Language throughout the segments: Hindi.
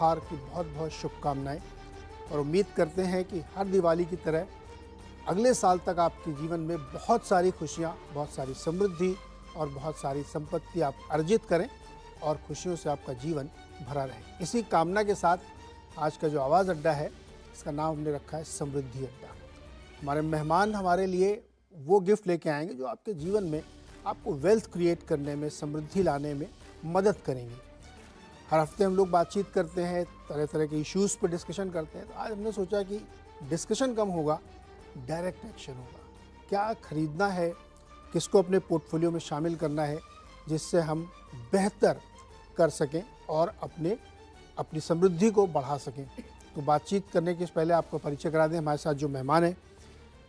त्योहार की बहुत बहुत शुभकामनाएं और उम्मीद करते हैं कि हर दिवाली की तरह अगले साल तक आपके जीवन में बहुत सारी खुशियां, बहुत सारी समृद्धि और बहुत सारी संपत्ति आप अर्जित करें और खुशियों से आपका जीवन भरा रहे। इसी कामना के साथ आज का जो आवाज़ अड्डा है, इसका नाम हमने रखा है समृद्धि अड्डा। हमारे मेहमान हमारे लिए वो गिफ्ट लेके आएंगे जो आपके जीवन में आपको वेल्थ क्रिएट करने में, समृद्धि लाने में मदद करेंगे। हर हफ्ते हम लोग बातचीत करते हैं, तरह तरह के इश्यूज़ पर डिस्कशन करते हैं। तो आज हमने सोचा कि डिस्कशन कम होगा, डायरेक्ट एक्शन होगा। क्या खरीदना है, किसको अपने पोर्टफोलियो में शामिल करना है जिससे हम बेहतर कर सकें और अपनी समृद्धि को बढ़ा सकें। तो बातचीत करने के पहले आपको परिचय करा दें। हमारे साथ जो मेहमान हैं,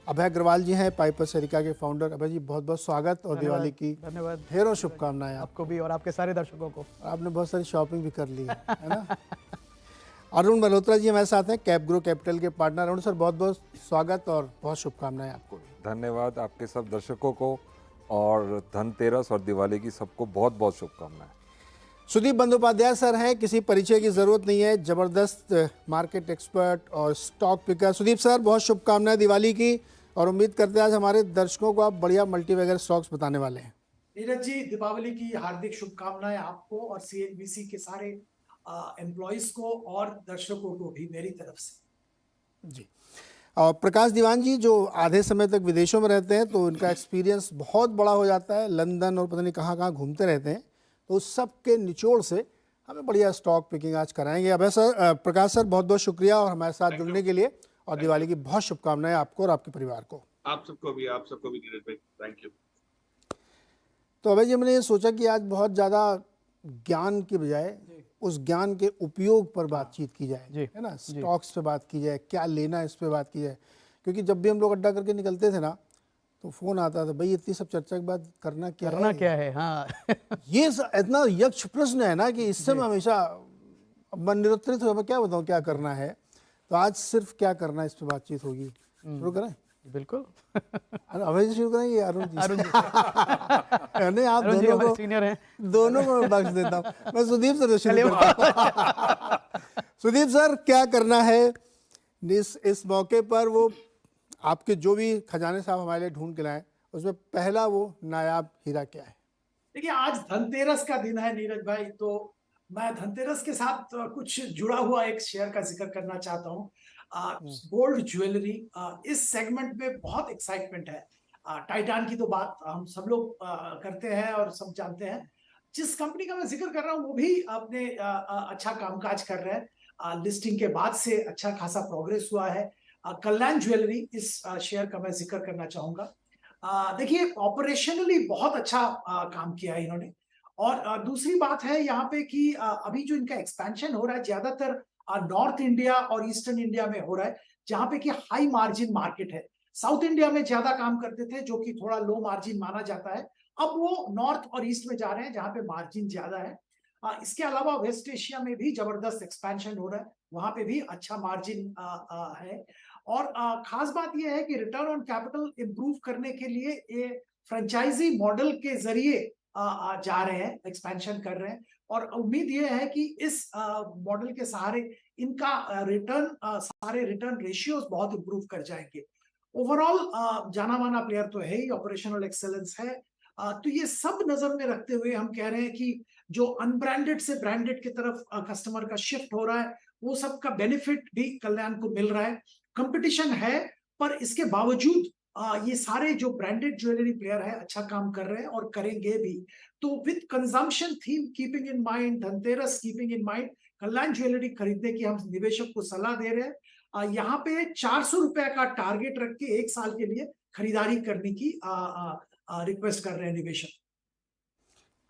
अभय अग्रवाल जी हैं, पाइपर्स एरिका के फाउंडर। अभय जी बहुत बहुत स्वागत और दिवाली की धन्यवाद, ढेरों शुभकामनाएं आपको भी और आपके सारे दर्शकों को। आपने बहुत सारी शॉपिंग भी कर ली है ना। अरुण मल्होत्रा जी हमारे साथ हैं, कैप ग्रो कैपिटल के पार्टनर। अरुण सर बहुत बहुत स्वागत और बहुत शुभकामनाएं आपको भी। धन्यवाद आपके सब दर्शकों को और धनतेरस और दिवाली की सबको बहुत बहुत शुभकामनाएं। सुदीप बंदोपाध्याय सर हैं, किसी परिचय की ज़रूरत नहीं है, ज़बरदस्त मार्केट एक्सपर्ट और स्टॉक पिकर। सुदीप सर बहुत शुभकामनाएं दिवाली की और उम्मीद करते हैं आज हमारे दर्शकों को आप बढ़िया मल्टीबैगर स्टॉक्स बताने वाले हैं। नीरज जी, दीपावली की हार्दिक शुभकामनाएं आपको और सीएनबीसी के सारे एम्प्लॉइज को और दर्शकों को भी मेरी तरफ से जी। और प्रकाश दीवान जी जो आधे समय तक विदेशों में रहते हैं तो उनका एक्सपीरियंस बहुत बड़ा हो जाता है, लंदन और पता नहीं कहाँ कहाँ घूमते रहते हैं, तो उस सब के निचोड़ से हमें बढ़िया स्टॉक पिकिंग आज कराएंगे। अभय सर, प्रकाश सर बहुत बहुत शुक्रिया और हमारे साथ जुड़ने के लिए, और दिवाली की बहुत शुभकामनाएं आपको और आपके परिवार को। आप सबको भी नीरज भाई, थैंक यू। तो अभय जी, मैंने ये सोचा कि आज बहुत ज़्यादा ज्ञान के बजाय उस ज्ञान के उपयोग पर बातचीत की जाए, है ना। स्टॉक्स पे बात की जाए, क्या लेना है इस पे बात की जाए, क्योंकि जब भी हम लोग अड्डा करके निकलते थे ना तो फोन आता था, भाई इतनी सब चर्चा के बाद करना क्या है। हाँ। ये इतना यक्ष प्रश्न है ना कि इससे मैं हमेशा मन निरुत्तरित हो, मैं क्या बताऊँ क्या करना है। तो आज सिर्फ क्या करना है इस पर बातचीत होगी। शुरू करें? बिल्कुल। अभय जी शुरू करेंगे, अरुण जी? अरुण जी नहीं, आप दोनों को सीनियर हैं, दोनों को मैं बख्श देता हूँ। मैं सुदीप सर से शुरू करता हूँ। सुदीप सर, क्या करना है इस मौके पर? वो आपके जो भी खजाने साहब हमारे लिए ढूंढ के लाए, उसमें पहला वो नायाब हीरा क्या है? देखिए, आज धनतेरस का दिन है नीरज भाई, तो मैं धनतेरस के साथ कुछ जुड़ा हुआ एक शेयर का जिक्र करना चाहता हूँ। गोल्ड ज्वेलरी, इस सेगमेंट में बहुत एक्साइटमेंट है। टाइटान की तो बात हम सब लोग करते हैं और सब जानते हैं। जिस कंपनी का मैं जिक्र कर रहा हूँ वो भी अपने अच्छा कामकाज कर रहे हैं। लिस्टिंग के बाद से अच्छा खासा प्रोग्रेस हुआ है। कल्याण ज्वेलरी, इस शेयर का मैं जिक्र करना चाहूंगा। देखिए, ऑपरेशनली बहुत अच्छा काम किया है इन्होंने। और दूसरी बात है यहाँ पे कि अभी जो इनका एक्सपेंशन हो रहा है ज्यादातर नॉर्थ इंडिया और ईस्टर्न इंडिया में हो रहा है, जहां पे कि हाई मार्जिन मार्केट है। साउथ इंडिया में ज्यादा काम करते थे जो कि थोड़ा लो मार्जिन माना जाता है, अब वो नॉर्थ और ईस्ट में जा रहे हैं जहां पे मार्जिन ज्यादा है। इसके अलावा वेस्ट एशिया में भी जबरदस्त एक्सपेंशन हो रहा है, वहां पे भी अच्छा मार्जिन है। और खास बात यह है कि रिटर्न ऑन कैपिटल इंप्रूव करने के लिए ये फ्रेंचाइजी मॉडल के जरिए जा रहे हैं, एक्सपेंशन कर रहे हैं। और उम्मीद यह है कि इस मॉडल के सहारे इनका सारे रिटर्न रेशियोज बहुत इंप्रूव कर जाएंगे। ओवरऑल जाना माना प्लेयर तो है ही, ऑपरेशनल एक्सेलेंस है। तो ये सब नजर में रखते हुए हम कह रहे हैं कि जो अनब्रांडेड से ब्रांडेड की तरफ कस्टमर का शिफ्ट हो रहा है, वो सब का बेनिफिट भी कल्याण को मिल रहा है। कंपटीशन है, पर इसके बावजूद ये सारे जो ब्रांडेड ज्वेलरी प्लेयर है अच्छा काम कर रहे हैं और करेंगे भी। तो with consumption theme keeping in mind, Dhanteras keeping in mind, Kalyan jewellery खरीदने की हम निवेशक को सलाह दे रहे हैं। यहाँ पे 400 रुपए का टारगेट रख के 1 साल के लिए खरीदारी करने की रिक्वेस्ट कर रहे हैं निवेशक।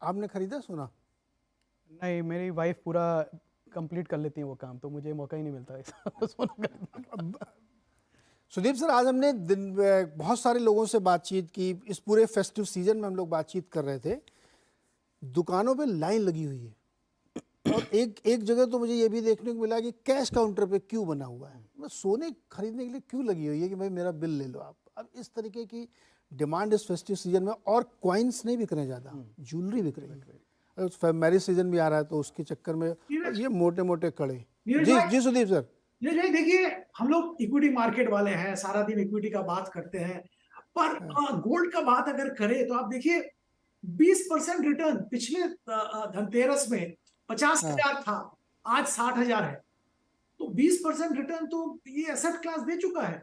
आपने खरीदा? सुना नहीं, मेरी वाइफ पूरा कंप्लीट कर लेती है वो काम, तो मुझे मौका ही नहीं मिलता है। सुदीप सर, आज हमने बहुत सारे लोगों से बातचीत की। इस पूरे फेस्टिव सीजन में हम लोग बातचीत कर रहे थे, दुकानों पे लाइन लगी हुई है और एक जगह तो मुझे ये भी देखने को मिला कि कैश काउंटर पे क्यों बना हुआ है। मतलब सोने खरीदने के लिए क्यों लगी हुई है कि भाई मेरा बिल ले लो आप। अब इस तरीके की डिमांड इस फेस्टिव सीजन में, और कॉइन्स नहीं बिक रहे ज़्यादा, ज्वेलरी बिक रही है। मैरिज सीजन भी आ रहा है तो उसके चक्कर में ये मोटे मोटे कड़े नीरज जी भाई, जी सुदीप सर। नीरज भाई देखिए, हम लोग इक्विटी मार्केट वाले हैं, सारा दिन इक्विटी का बात करते हैं, पर गोल्ड का बात अगर करें तो आप देखिए 20% रिटर्न पिछले धनतेरस में 50,000 था, आज 60,000 है। तो 20% रिटर्न तो ये एसेट क्लास दे चुका है।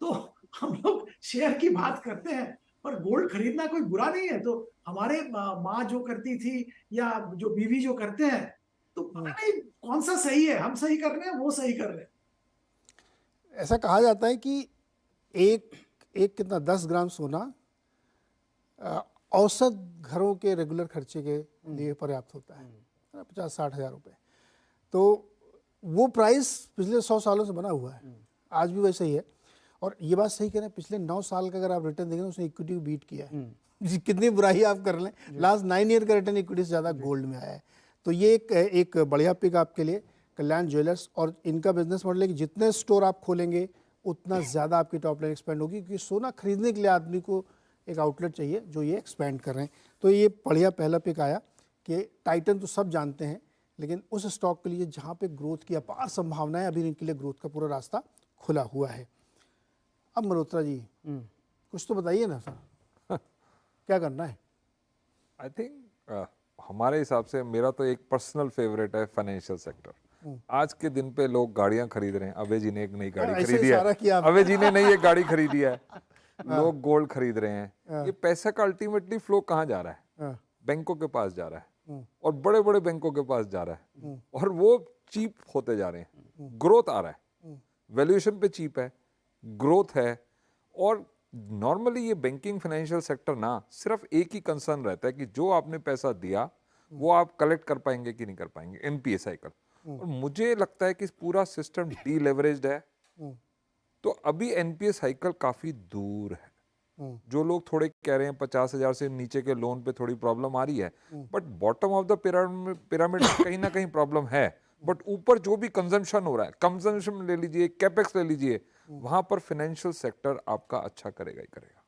तो हम लोग शेयर की बात करते हैं, पर गोल्ड खरीदना कोई बुरा नहीं है। तो हमारे माँ जो करती थी या जो बीवी जो करते हैं, तो पता नहीं कौन सा सही है, हम सही कर रहे हैं वो सही कर रहे हैं। ऐसा कहा जाता है कि एक एक कितना 10 ग्राम सोना औसत घरों के रेगुलर खर्चे के लिए पर्याप्त होता है 50-60 हज़ार रुपये। तो वो प्राइस पिछले 100 सालों से बना हुआ है, आज भी वैसे ही है। और ये बात सही कह रहे हैं, पिछले 9 साल का अगर आप रिटर्न देखें उसने इक्विटी को बीट किया है। कितनी बुराई आप कर लें, लास्ट 9 ईयर का रिटर्न इक्विटी से ज़्यादा गोल्ड में आया है। तो ये एक बढ़िया पिक आपके लिए कल्याण ज्वेलर्स। और इनका बिजनेस मॉडल है कि जितने स्टोर आप खोलेंगे उतना ज़्यादा आपकी टॉप लाइन एक्सपेंड होगी, क्योंकि सोना खरीदने के लिए आदमी को एक आउटलेट चाहिए, जो ये एक्सपेंड कर रहे हैं। तो ये बढ़िया पहला पिक आया कि टाइटन तो सब जानते हैं, लेकिन उस स्टॉक के लिए जहाँ पे ग्रोथ की अपार संभावनाएं, अभी इनके लिए ग्रोथ का पूरा रास्ता खुला हुआ है। अब मल्होत्रा जी कुछ तो बताइए ना सर, क्या करना है? आई थिंक हमारे हिसाब से मेरा तो एक पर्सनल फेवरेट है फाइनेंशियल सेक्टर। आज के दिन पे लोग गाड़ियां खरीद रहे हैं। अभय जी ने एक नई गाड़ी खरीदी है, अभय जी ने नई एक गाड़ी खरीदी है, लोग गोल्ड खरीद रहे हैं। ये पैसे का अल्टीमेटली फ्लो कहाँ जा रहा है? बैंकों के पास जा रहा है, और बड़े बड़े बैंकों के पास जा रहा है, और वो चीप होते जा रहे हैं। ग्रोथ आ रहा है, वैल्यूएशन पे चीप है, ग्रोथ है। और नॉर्मली ये बैंकिंग फाइनेंशियल सेक्टर ना सिर्फ एक ही कंसर्न रहता है कि जो आपने पैसा दिया वो आप कलेक्ट कर पाएंगे कि नहीं कर पाएंगे, एनपीए साइकिल। और मुझे लगता है कि पूरा सिस्टम डीलेवरेज्ड है, तो अभी एनपीए साइकिल काफी दूर है। जो लोग थोड़े कह रहे हैं 50,000 से नीचे के लोन पे थोड़ी प्रॉब्लम आ रही है, but bottom of the pyramid कहीं ना कहीं प्रॉब्लम है। बट ऊपर जो भी कंजम्पशन हो रहा है, कंजम्पशन ले लीजिए, कैपेक्स ले लीजिए, वहां पर फाइनेंशियल सेक्टर आपका अच्छा करेगा ही करेगा।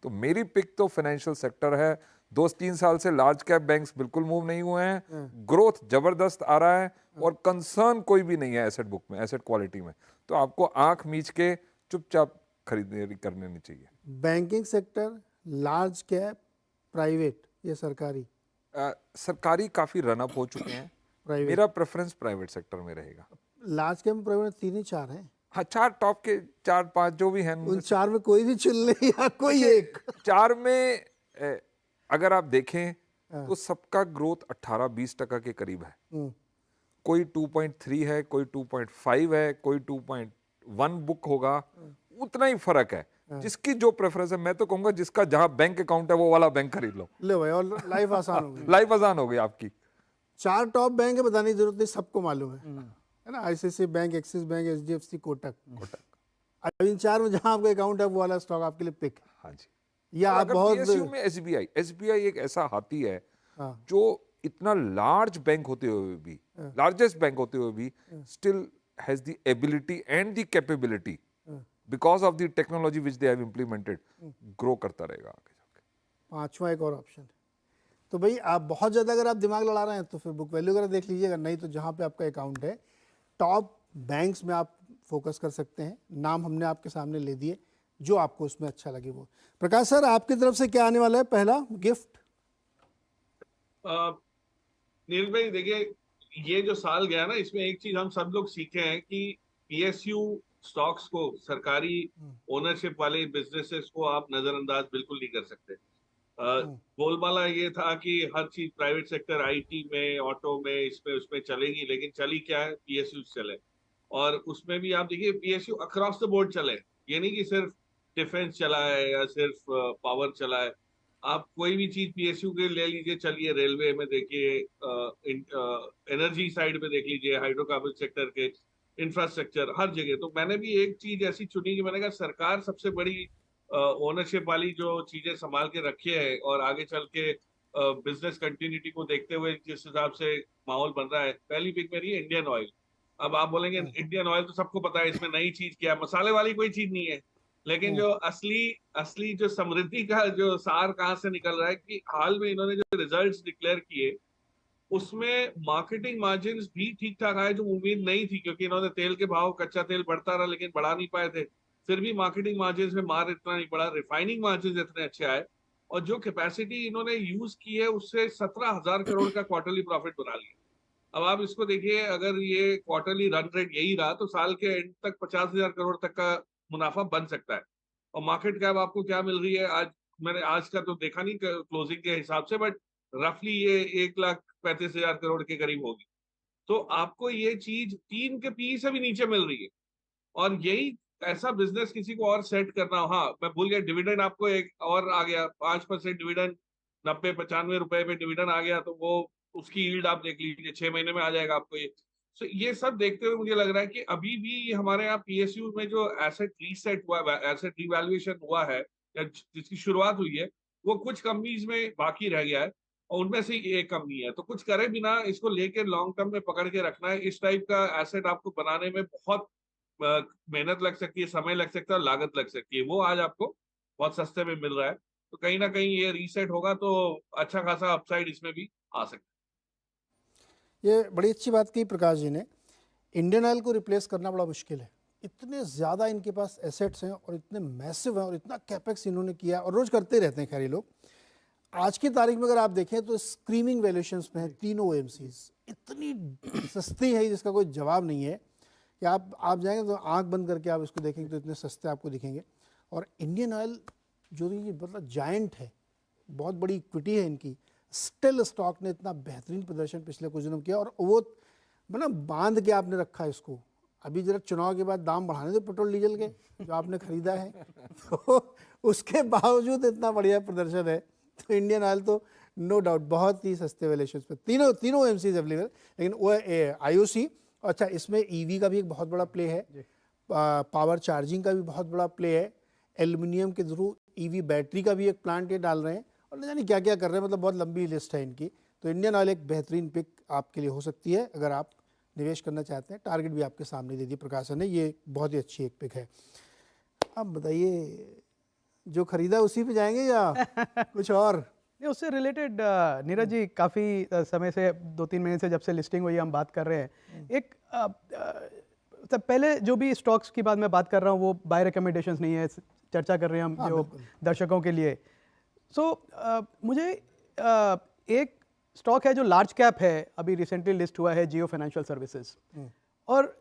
तो मेरी पिक तो फाइनेंशियल सेक्टर है। 2-3 साल से लार्ज कैप बैंक्स बिल्कुल मूव नहीं हुए हैं, ग्रोथ जबरदस्त आ रहा है, और कंसर्न कोई भी नहीं है एसेट बुक में, एसेट क्वालिटी में। तो आपको आंख मीच के चुपचाप खरीदारी करनी चाहिए। Banking sector, large cap, private या सरकारी? सरकारी काफी रन अप हो चुके हैं, मेरा प्रेफरेंस प्राइवेट सेक्टर में रहेगा। लार्ज कैप में प्राइवेट 3 ही 4 हैं। हाँ, 4 टॉप के 4-5 जो भी हैं, उन 4 में कोई भी चुन ले या कोई एक। 4 में अगर आप देखें तो सबका ग्रोथ 18-20% के करीब है। कोई 2.3 है, कोई 2.5 है, कोई 2.1 बुक होगा, उतना ही फर्क है। जिसकी जो प्रेफरेंस है, मैं तो कहूंगा जिसका जहां बैंक अकाउंट है वो वाला बैंक खरीद लो। ले भाई, और लाइफ आसान हो गई। लाइफ आसान हो गई आपकी। 4 टॉप बैंक है, बताने की जरूरत नहीं, सबको मालूम है ना? ICICI bank, axis bank, HDFC, Kotak. अब इन 4 में जहां आपका अकाउंट है वो वाला स्टॉक आपके लिए पिक। हाँ जी। या आप बहुत में एसबीआई एक ऐसा हाथी है जो इतना लार्ज बैंक होते हुए भी, लार्जेस्ट बैंक होते हुए भी, still has the ability and the capability because of the technology which they have implemented, grow करता रहेगा आगे जाके। 5वां एक और ऑप्शन। तो भाई आप बहुत ज़्यादा अगर आप दिमाग लड़ा रहे हैं तो फिर बुक वैल्यू वगैरह देख लीजिएगा, नहीं तो जहाँ पे आपका अकाउंट है टॉप बैंक्स में आप फोकस कर सकते हैं। नाम हमने आपके सामने ले दिए, जो आपको उसमें अच्छा लगे वो। प्रकाश सर, आपकी तरफ से क्या आने वाला है पहला गिफ्ट? नीरज भाई देखिए, ये जो साल गया ना, इसमें एक चीज हम सब लोग सीखे हैं कि पीएसयू स्टॉक्स को, सरकारी ओनरशिप वाले बिजनेसेस को आप नजरअंदाज बिल्कुल नहीं कर सकते। बोलबाला ये था कि हर चीज प्राइवेट सेक्टर, आईटी में, ऑटो में, इसमें उसमें चलेगी, लेकिन चली क्या है? पीएसयू चले। और उसमें भी आप देखिए पीएसयू अक्रॉस द बोर्ड चले, ये नहीं कि सिर्फ डिफेंस चला है या सिर्फ पावर चला है। आप कोई भी चीज पीएसयू के ले लीजिए, चलिए रेलवे में देखिए, एनर्जी साइड में देख लीजिए, हाइड्रोकार्बन सेक्टर के, इंफ्रास्ट्रक्चर, हर जगह। तो मैंने भी एक चीज ऐसी चुनी कि मैंने कहा सरकार सबसे बड़ी ओनरशिप वाली जो चीजें संभाल के रखी है, और आगे चल के बिजनेस कंटिन्यूटी को देखते हुए जिस हिसाब से माहौल बन रहा है, पहली पिक मेरी है इंडियन ऑयल। अब आप बोलेंगे इंडियन ऑयल तो सबको पता है, इसमें नई चीज क्या, मसाले वाली कोई चीज नहीं है। लेकिन जो असली जो समृद्धि का जो सार कहाँ से निकल रहा है कि हाल में इन्होंने जो रिजल्ट्स डिक्लेयर किए उसमें मार्केटिंग मार्जिन भी ठीक ठाक आए, जो उम्मीद नहीं थी, क्योंकि इन्होंने तेल के भाव, कच्चा तेल बढ़ता रहा लेकिन बढ़ा नहीं पाए थे। फिर भी मार्केटिंग मार्जिन में मार इतना नहीं पड़ा, रिफाइनिंग मार्जिन इतने अच्छे आए, और जो कैपेसिटी इन्होंने यूज की है उससे 17,000 करोड़ का क्वार्टरली प्रॉफिट बना लिया। अब आप इसको देखिए, अगर ये क्वार्टरली रन रेट यही रहा तो साल के एंड तक 50,000 करोड़ तक का मुनाफा बन सकता है। और मार्केट कैप आपको क्या मिल रही है आज, मैंने आज का तो देखा नहीं क्लोजिंग के हिसाब से, बट रफली ये 1,35,000 करोड़ के करीब होगी। तो आपको ये चीज 3 के पी से भी नीचे मिल रही है। और यही ऐसा बिजनेस किसी को और सेट करना हो, हाँ मैं भूल गया, डिविडेंड आपको एक और आ गया 5% डिविडेंड, 90-95 रुपए पे डिविडेंड आ गया, तो वो उसकी यील्ड आप देख लीजिए, 6 महीने में आ जाएगा आपको ये। सो ये सब देखते हुए मुझे लग रहा है कि अभी भी हमारे यहाँ पीएसयू में जो एसेट रीसेट हुआ है, एसेट रिवैल्यूएशन हुआ है, या जिसकी शुरुआत हुई है, वो कुछ कंपनीज में बाकी रह गया है, और उनमें से एक कंपनी है। तो कुछ करे बिना इसको लेके लॉन्ग टर्म में पकड़ के रखना है। इस टाइप का एसेट आपको बनाने में बहुत मेहनत लग सकती है, समय लग सकता है, और लागत लग सकती है। वो आज आपको बहुत सस्ते में मिल रहा है, तो कहीं ना कहीं ये रीसेट होगा तो अच्छा खासा अपसाइड इसमें भी आ सकता है। ये बड़ी अच्छी बात की प्रकाश जी ने। इंडियन ऑयल को रिप्लेस करना बड़ा मुश्किल है, इतने ज़्यादा इनके पास एसेट्स हैं और इतने मैसिव हैं और इतना कैपेक्स इन्होंने किया और रोज़ करते रहते हैं। खैर ये लोग आज की तारीख में अगर आप देखें तो स्क्रीमिंग वैल्यूएशंस में है तीनों OMCs, इतनी सस्ती है जिसका कोई जवाब नहीं है कि आप जाएंगे तो आंख बंद करके आप इसको देखेंगे तो इतने सस्ते आपको दिखेंगे। और इंडियन ऑयल जो ये मतलब जायंट है, बहुत बड़ी इक्विटी है इनकी, स्टिल स्टॉक ने इतना बेहतरीन प्रदर्शन पिछले कुछ दिनों किया। और वो मतलब बांध के आपने रखा है इसको, अभी जरा चुनाव के बाद दाम बढ़ाने दो पेट्रोल डीजल के जो आपने खरीदा है तो उसके बावजूद इतना बढ़िया प्रदर्शन है। तो इंडियन ऑयल तो नो डाउट बहुत ही सस्ते वैल्यूएशंस पे तीनों OMCs अवेलेबल, लेकिन वो IOC। अच्छा, इसमें EV का भी एक बहुत बड़ा प्ले है, पावर चार्जिंग का भी बहुत बड़ा प्ले है, एल्युमिनियम के थ्रू EV बैटरी का भी एक प्लांट ये डाल रहे हैं, और न जाने क्या क्या कर रहे हैं, मतलब बहुत लंबी लिस्ट है इनकी। तो इंडियन ऑयल एक बेहतरीन पिक आपके लिए हो सकती है अगर आप निवेश करना चाहते हैं। टारगेट भी आपके सामने दे दी प्रकाशन ने, ये बहुत ही अच्छी एक पिक है। अब बताइए, जो खरीदा उसी पे जाएंगे या कुछ और? नहीं, उससे रिलेटेड नीरज जी काफ़ी समय से 2-3 महीने से जब से लिस्टिंग हुई हम बात कर रहे हैं। एक तो पहले जो भी स्टॉक्स की बात मैं बात कर रहा हूँ वो बाय रिकमेंडेशंस नहीं है, चर्चा कर रहे हैं हम जो दर्शकों के लिए। मुझे एक स्टॉक है जो लार्ज कैप है, अभी रिसेंटली लिस्ट हुआ है, जियो फाइनेंशियल सर्विसेज। और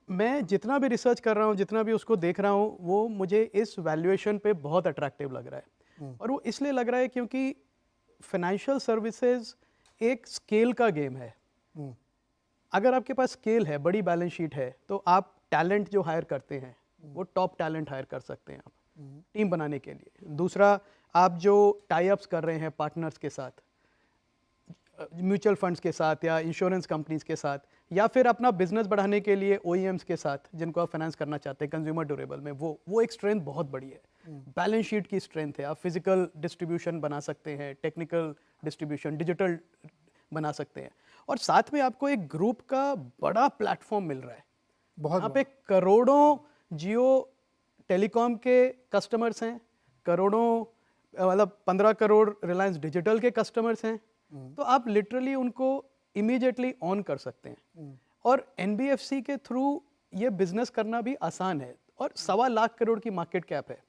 मैं जितना भी रिसर्च कर रहा हूँ, जितना भी उसको देख रहा हूँ, वो मुझे इस वैल्यूएशन पे बहुत अट्रैक्टिव लग रहा है। और वो इसलिए लग रहा है क्योंकि फाइनेंशियल सर्विसेज एक स्केल का गेम है। अगर आपके पास स्केल है, बड़ी बैलेंस शीट है, तो आप टैलेंट जो हायर करते हैं वो टॉप टैलेंट हायर कर सकते हैं आप टीम बनाने के लिए। दूसरा, आप जो टाई अप्स कर रहे हैं पार्टनर्स के साथ, म्यूचुअल फंड्स के साथ या इंश्योरेंस कंपनीज के साथ, या फिर अपना बिजनेस बढ़ाने के लिए OEMs के साथ जिनको आप फाइनेंस करना चाहते हैं कंज्यूमर ड्यूरेबल में, वो एक स्ट्रेंथ बहुत बड़ी है। बैलेंस शीट की स्ट्रेंथ है। आप फिजिकल डिस्ट्रीब्यूशन बना सकते हैं, टेक्निकल डिस्ट्रीब्यूशन, डिजिटल बना सकते हैं, और साथ में आपको एक ग्रुप का बड़ा प्लेटफॉर्म मिल रहा है। बहुत यहाँ पे करोड़ों जियो टेलीकॉम के कस्टमर्स हैं, करोड़ों मतलब 15 करोड़ रिलायंस डिजिटल के कस्टमर्स हैं। तो आप लिटरली उनको इमीडिएटली ऑन कर सकते हैं। और NBFC के थ्रू ये बिजनेस करना भी आसान है। और 1.25 लाख करोड़ की मार्केट कैप है,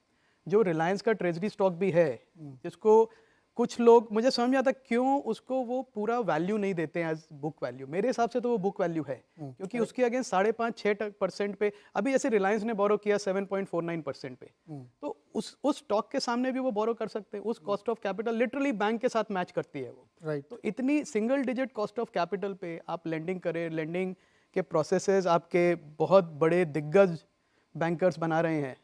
जो रिलायंस का ट्रेजरी स्टॉक भी है, जिसको कुछ लोग, मुझे समझ में आता क्यों उसको वो पूरा वैल्यू नहीं देते हैं एज बुक वैल्यू। मेरे हिसाब से तो वो बुक वैल्यू है, क्योंकि उसके अगेंस्ट 5.5-6% पे, अभी जैसे रिलायंस ने बोरो किया 7.49% पे, तो उस स्टॉक के सामने भी वो बोरो कर सकते हैं। उस cost of capital literally bank के साथ मैच करती है वो। तो इतनी single digit cost of capital पे आप लेंडिंग करें, लेंडिंग के प्रोसेसेस आपके बहुत बड़े दिग्गज बैंकर्स बना रहे हैं,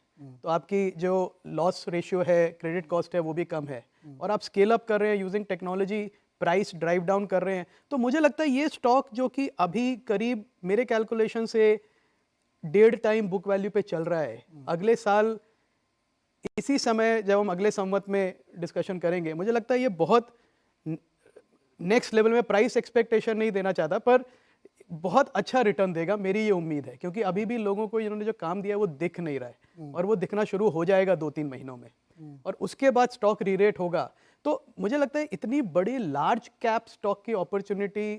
तो आपकी जो लॉस रेशियो है, क्रेडिट कॉस्ट है, वो भी कम है, और आप स्केल अप कर रहे हैं using technology, price drive down कर रहे हैं। तो मुझे लगता है ये स्टॉक जो कि अभी करीब मेरे कैलकुलेशन से 1.5 टाइम बुक वैल्यू पे चल रहा है, अगले साल इसी समय जब हम अगले संवत में डिस्कशन करेंगे, मुझे लगता है ये बहुत नेक्स्ट लेवल में, प्राइस एक्सपेक्टेशन नहीं देना चाहता, पर बहुत अच्छा रिटर्न देगा, मेरी ये उम्मीद है। क्योंकि अभी भी लोगों को इन्होंने जो काम दिया है वो दिख नहीं रहा है, और वो दिखना शुरू हो जाएगा 2-3 महीनों में, और उसके बाद स्टॉक रीरेट होगा। तो मुझे लगता है इतनी बड़ी लार्ज कैप स्टॉक की अपॉर्चुनिटी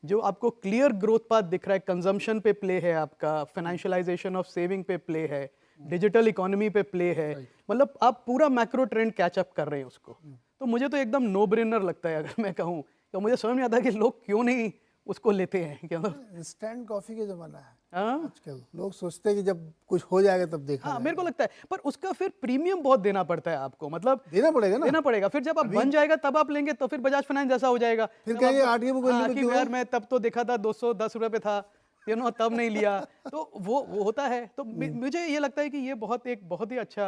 जो आपको क्लियर ग्रोथ पाथ दिख रहा है, कंजम्पशन पे प्ले है आपका, फाइनेंशियलाइजेशन ऑफ सेविंग पे प्ले है, डिजिटल इकोनॉमी पे प्ले है, मतलब आप पूरा मैक्रो ट्रेंड कैच अप कर रहे हैं उसको। तो मुझे तो एकदम नो ब्रेनर लगता है, अगर मैं कहूँ तो मुझे समझ में आता है कि लोग क्यों नहीं उसको लेते हैं। क्या इंस्टेंट कॉफी का जमाना है हाँ? आजकल लोग सोचते हैं कि जब कुछ हो जाएगा तब देखा हाँ, जाएगा। मेरे को लगता है, पर उसका फिर प्रीमियम बहुत देना पड़ता है आपको, मतलब देना पड़ेगा ना, देना पड़ेगा। फिर जब आप बन जाएगा तब आप लेंगे, तो फिर बजाज फाइनेंस जैसा हो जाएगा, फिर तब कहेंगे आपको- आरटीए को हाँ, लेकर कि क्यों यार है? मैं तब तो देखा था 210 रुपए पे था, तब नहीं लिया। तो वो होता है। तो मुझे ये लगता है कि ये बहुत ही अच्छा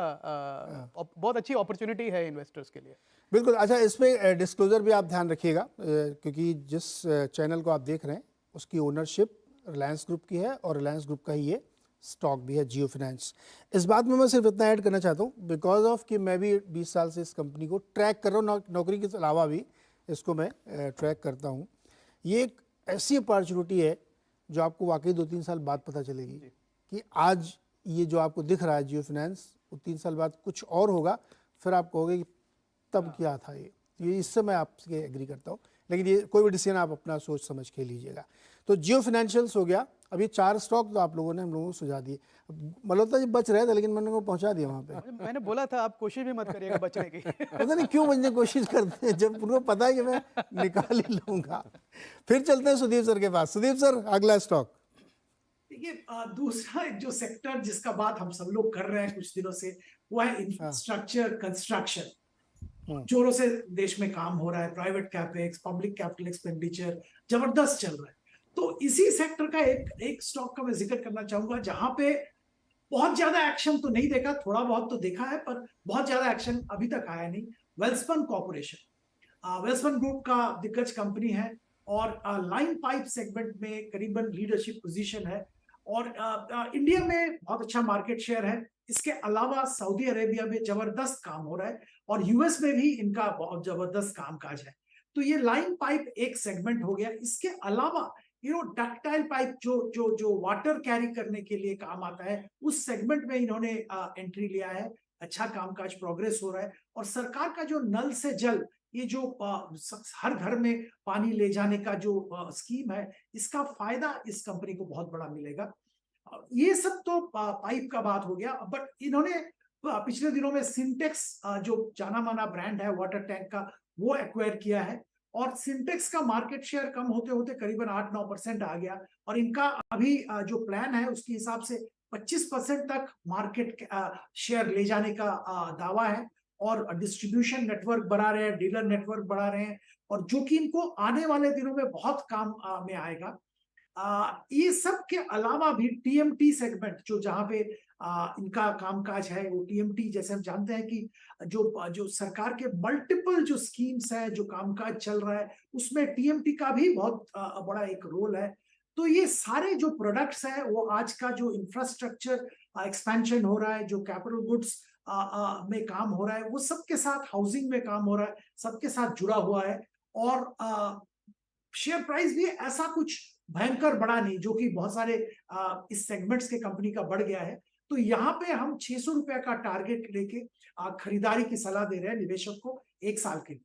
बहुत अच्छी अपॉर्चुनिटी है इन्वेस्टर्स के लिए। बिल्कुल। अच्छा, इसमें डिस्क्लोजर भी आप ध्यान रखिएगा, क्योंकि जिस चैनल को आप देख रहे हैं उसकी ओनरशिप रिलायंस ग्रुप की है और रिलायंस ग्रुप का ही ये स्टॉक भी है, जियो फाइनेंस। इस बात में मैं सिर्फ इतना ऐड करना चाहता हूँ, बिकॉज ऑफ कि मैं भी 20 साल से इस कंपनी को ट्रैक कर रहा हूँ, नौकरी के अलावा भी इसको मैं ट्रैक करता हूँ। ये एक ऐसी अपॉर्चुनिटी है जो आपको वाकई 2-3 साल बाद पता चलेगी कि आज ये जो आपको दिख रहा है जियो फाइनेंस, वो 3 साल बाद कुछ और होगा, फिर आप कहोगे कि तब क्या था ये इससे मैं आपसे एग्री करता हूँ। लेकिन ये कोई भी डिसीजन आप अपना सोच समझ के लीजिएगा। तो जियो फाइनेंशियल्स हो गया। अब ये 4 स्टॉक तो आप लोगों ने हम लोगों को सुझा दिए। मल्होत्रा जी बच रहे थे, लेकिन मैंने उनको पहुंचा दिया वहाँ पे। मैंने बोला था आप कोशिश भी मत करिएगा बचने की। पता नहीं क्यों बचने की कोशिश करते हैं जब उनको पता है कि मैं निकाल ही लूंगा। फिर चलते हैं सुदीप सर के पास। सुदीप सर, अगला स्टॉक। देखिए, दूसरा जो सेक्टर जिसका बात हम सब लोग कर रहे हैं कुछ दिनों से, वो है इंफ्रास्ट्रक्चर कंस्ट्रक्शन। जोरों से देश में काम हो रहा है, private capex, public capital expenditure जबरदस्त चल रहा है। तो इसी सेक्टर का एक स्टॉक का मैं जिक्र करना चाहूंगा जहां पे बहुत ज्यादा एक्शन तो नहीं देखा, थोड़ा बहुत तो देखा है, पर बहुत ज्यादा एक्शन अभी तक आया नहीं। वेल्सपन कॉर्पोरेशन वेल्सपन ग्रुप का दिग्गज कंपनी है और लाइन पाइप सेगमेंट में करीबन लीडरशिप पोजीशन है और इंडिया में बहुत अच्छा मार्केट शेयर है। इसके अलावा सऊदी अरेबिया में जबरदस्त काम हो रहा है और यूएस में भी इनका बहुत जबरदस्त कामकाज है। तो ये लाइन पाइप एक सेगमेंट हो गया। इसके अलावा डक्टाइल पाइप जो वाटर कैरी करने के लिए काम आता है, उस सेगमेंट में इन्होंने एंट्री लिया है। अच्छा कामकाज प्रोग्रेस हो रहा है और सरकार का जो नल से जल, ये जो हर घर में पानी ले जाने का जो स्कीम है, इसका फायदा इस कंपनी को बहुत बड़ा मिलेगा। ये सब तो पाइप का बात हो गया, बट इन्होंने पिछले दिनों में सिंटेक्स जो जाना माना ब्रांड है वाटर टैंक का, वो एक्वायर किया है और सिंटेक्स का मार्केट शेयर कम होते होते करीबन 8-9% आ गया और इनका अभी जो प्लान है उसके हिसाब से 25% तक मार्केट शेयर ले जाने का दावा है और डिस्ट्रीब्यूशन नेटवर्क बढ़ा रहे हैं, डीलर नेटवर्क बढ़ा रहे हैं और जो कि इनको आने वाले दिनों में बहुत काम में आएगा। ये सब के अलावा भी टीएमटी सेगमेंट जो जहां पे इनका कामकाज है, वो टीएमटी जैसे हम जानते हैं कि जो सरकार के मल्टीपल जो स्कीम्स है, जो कामकाज चल रहा है, उसमें टीएमटी का भी बहुत बड़ा एक रोल है। तो ये सारे जो प्रोडक्ट्स हैं, वो आज का जो इंफ्रास्ट्रक्चर एक्सपेंशन हो रहा है, जो कैपिटल गुड्स में काम हो रहा है, वो सबके साथ, हाउसिंग में काम हो रहा है, सबके साथ जुड़ा हुआ है और शेयर प्राइस भी ऐसा कुछ भयंकर बड़ा नहीं, जो कि बहुत सारे इस सेगमेंट्स के कंपनी का बढ़ गया है। तो यहाँ पे हम 600 रुपए का टारगेट लेके खरीदारी की सलाह दे रहे हैं निवेशक को 1 साल के लिए।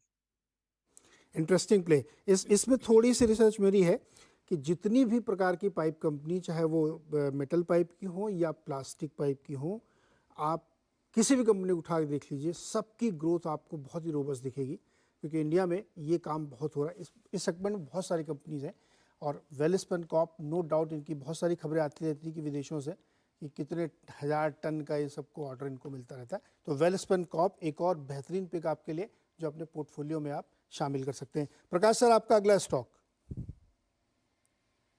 Interesting play. इसमें थोड़ी सी रिसर्च मेरी है कि जितनी भी प्रकार की पाइप कंपनी, चाहे वो मेटल पाइप की हो या प्लास्टिक पाइप की हो, आप किसी भी कंपनी को उठा के देख लीजिए, सबकी ग्रोथ आपको बहुत ही रोबस्ट दिखेगी, क्योंकि इंडिया में ये काम बहुत हो रहा है। इस सेगमेंट में बहुत सारी कंपनीज हैं और वेलस्पन कॉर्प, नो डाउट इनकी बहुत सारी खबरें आती रहती हैं कि विदेशों से कि कितने 1000 टन का ये सबको ऑर्डर इनको मिलता रहता है। तो वेलस्पन कॉर्प एक और बेहतरीन पिक आपके लिए जो अपने पोर्टफोलियो में आप शामिल कर सकते हैं। प्रकाश सर, आपका अगला स्टॉक।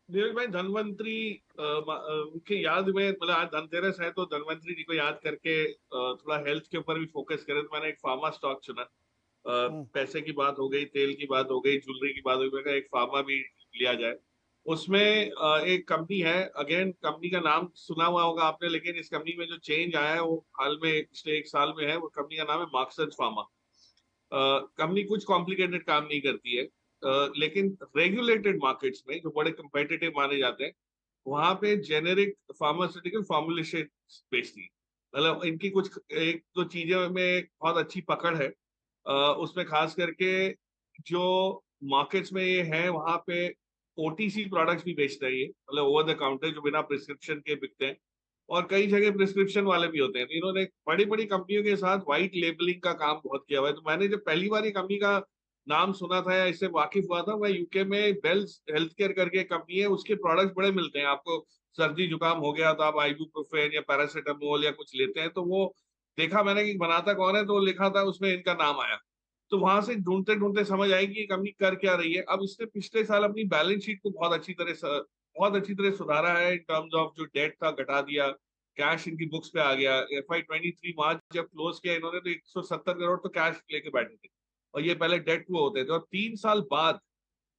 नीरज भाई, धनवंतरी की याद में, मतलब आज धनतेरस है तो धनवंतरी जी को याद करके थोड़ा हेल्थ के ऊपर भी फोकस करें, तो मैंने एक फार्मा स्टॉक चुना। पैसे की बात हो गई, तेल की बात हो गई, ज्वेलरी की बात हो गई, एक फार्मा भी लिया जाए। उसमें एक कंपनी है, अगेन कंपनी का नाम सुना हुआ होगा आपने, लेकिन इस कंपनी में जो चेंज आया है वो हाल में पिछले 1 साल में है। वो कंपनी का नाम है मार्क्संस फार्मा। कंपनी कुछ कॉम्प्लिकेटेड काम नहीं करती है, लेकिन रेगुलेटेड मार्केट्स में जो बड़े कंपेटिटिव माने जाते हैं, वहां पे जेनेरिक फार्मास्यूटिकल फॉर्मुलेशन बेचती है। मतलब इनकी कुछ एक दो चीजों में बहुत अच्छी पकड़ है। उसमें खास करके जो मार्केट्स में ये है वहां पे ओटीसी प्रोडक्ट्स भी बेचता है ये, मतलब ओवर द काउंटर जो बिना प्रिस्क्रिप्शन के बिकते हैं, और कई जगह प्रिस्क्रिप्शन वाले भी होते हैं। तो इन्होंने बड़ी बड़ी कंपनियों के साथ व्हाइट लेबलिंग का काम बहुत किया हुआ है। तो मैंने जब पहली बार ये कंपनी का नाम सुना था या इससे वाकिफ हुआ था, वह यूके में बेल्स हेल्थ केयर करके कंपनी है, उसके प्रोडक्ट्स बड़े मिलते हैं आपको। सर्दी जुकाम हो गया तो आप आइबुप्रोफेन या पैरासीटामोल या कुछ लेते हैं, तो वो देखा मैंने कि बनाता कौन है, तो लिखा था उसमें, इनका नाम आया। तो वहां से ढूंढते ढूंढते समझ आएगी ये कंपनी कर क्या रही है। अब इसने पिछले साल अपनी बैलेंस शीट को बहुत अच्छी तरह सुधारा है। इन टर्म्स ऑफ जो डेट था घटा दिया, कैश इनकी बुक्स पे आ गया। FY23 मार्च जब क्लोज किया इन्होंने तो 170 करोड़ तो कैश लेके बैठे थे, और ये पहले डेट हुए होते थे, और 3 साल बाद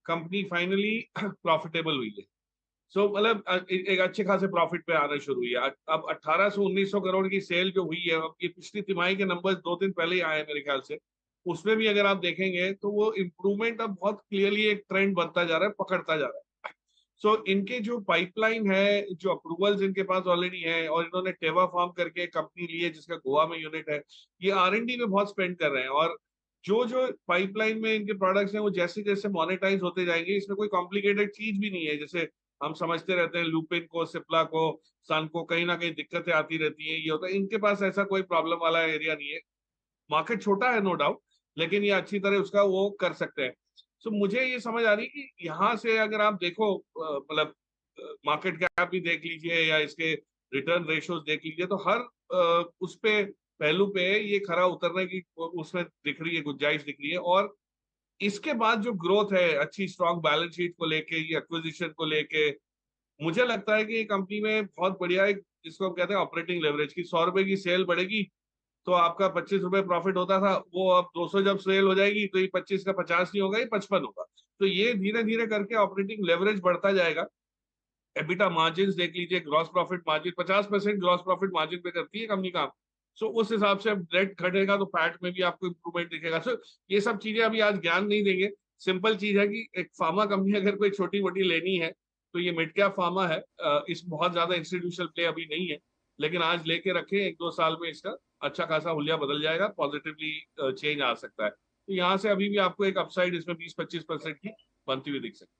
कंपनी फाइनली प्रॉफिटेबल हुई है। सो मतलब एक अच्छे खासे प्रॉफिट पे आना शुरू हुई है। अब 1800-1900 करोड़ की सेल जो हुई है, अब ये पिछली तिमाही के नंबर्स 2 दिन पहले ही आए हैं मेरे ख्याल से, उसमें भी अगर आप देखेंगे तो वो इम्प्रूवमेंट अब बहुत क्लियरली एक ट्रेंड बनता जा रहा है, पकड़ता जा रहा है। सो इनके जो पाइपलाइन है, जो अप्रूवल्स इनके पास ऑलरेडी है, और इन्होंने टेवा फार्म करके कंपनी ली है जिसका गोवा में यूनिट है, ये R&D में बहुत स्पेंड कर रहे हैं। और जो जो पाइपलाइन में इनके प्रोडक्ट्स हैं वो जैसे जैसे मोनेटाइज होते जाएंगे, इसमें कोई कॉम्प्लिकेटेड चीज भी नहीं है। जैसे हम समझते रहते हैं लुपिन को, सिप्ला को, सन को कहीं ना कहीं दिक्कतें आती रहती हैं, ये होता है, इनके पास ऐसा कोई प्रॉब्लम वाला एरिया नहीं है। मार्केट छोटा है नो डाउट, लेकिन ये अच्छी तरह उसका वो कर सकते हैं। सो मुझे ये समझ आ रही है कि यहाँ से अगर आप देखो, मतलब मार्केट कैप भी देख लीजिए या इसके रिटर्न रेशियोज देख लीजिए, तो हर उस पे पहलू पे ये खरा उतरने की उसमें दिख रही है, गुंजाइश दिख रही है। और इसके बाद जो ग्रोथ है अच्छी स्ट्रॉन्ग बैलेंस शीट को लेके, ये एक्विजिशन को लेके, मुझे लगता है कि ये कंपनी में बहुत बढ़िया है, जिसको हम कहते हैं ऑपरेटिंग लेवरेज की। 100 रुपए की सेल बढ़ेगी तो आपका 25 रुपए प्रॉफिट होता था, वो अब 200 जब सेल हो जाएगी तो ये 25 का 50 नहीं होगा, ये 55 होगा। तो ये धीरे धीरे करके ऑपरेटिंग लेवरेज बढ़ता जाएगा। एबिटा मार्जिन देख लीजिए, gross profit margin 50% gross profit margin पे करती है कंपनी काम। सो उस हिसाब से अब डेट घटेगा तो पैट में भी आपको इंप्रूवमेंट दिखेगा। सो ये सब चीजें अभी आज ज्ञान नहीं देंगे, सिंपल चीज है कि एक फार्मा कंपनी अगर कोई छोटी मोटी लेनी है तो ये मिड कैप फार्मा है। इस बहुत ज्यादा इंस्टीट्यूशनल प्ले अभी नहीं है, लेकिन आज लेके रखे 1-2 साल में इसका अच्छा खासा हुलिया बदल जाएगा, पॉजिटिवली चेंज आ सकता है। तो यहाँ से अभी भी आपको एक अपसाइड इसमें 20-25% की बनती हुई दिख सकती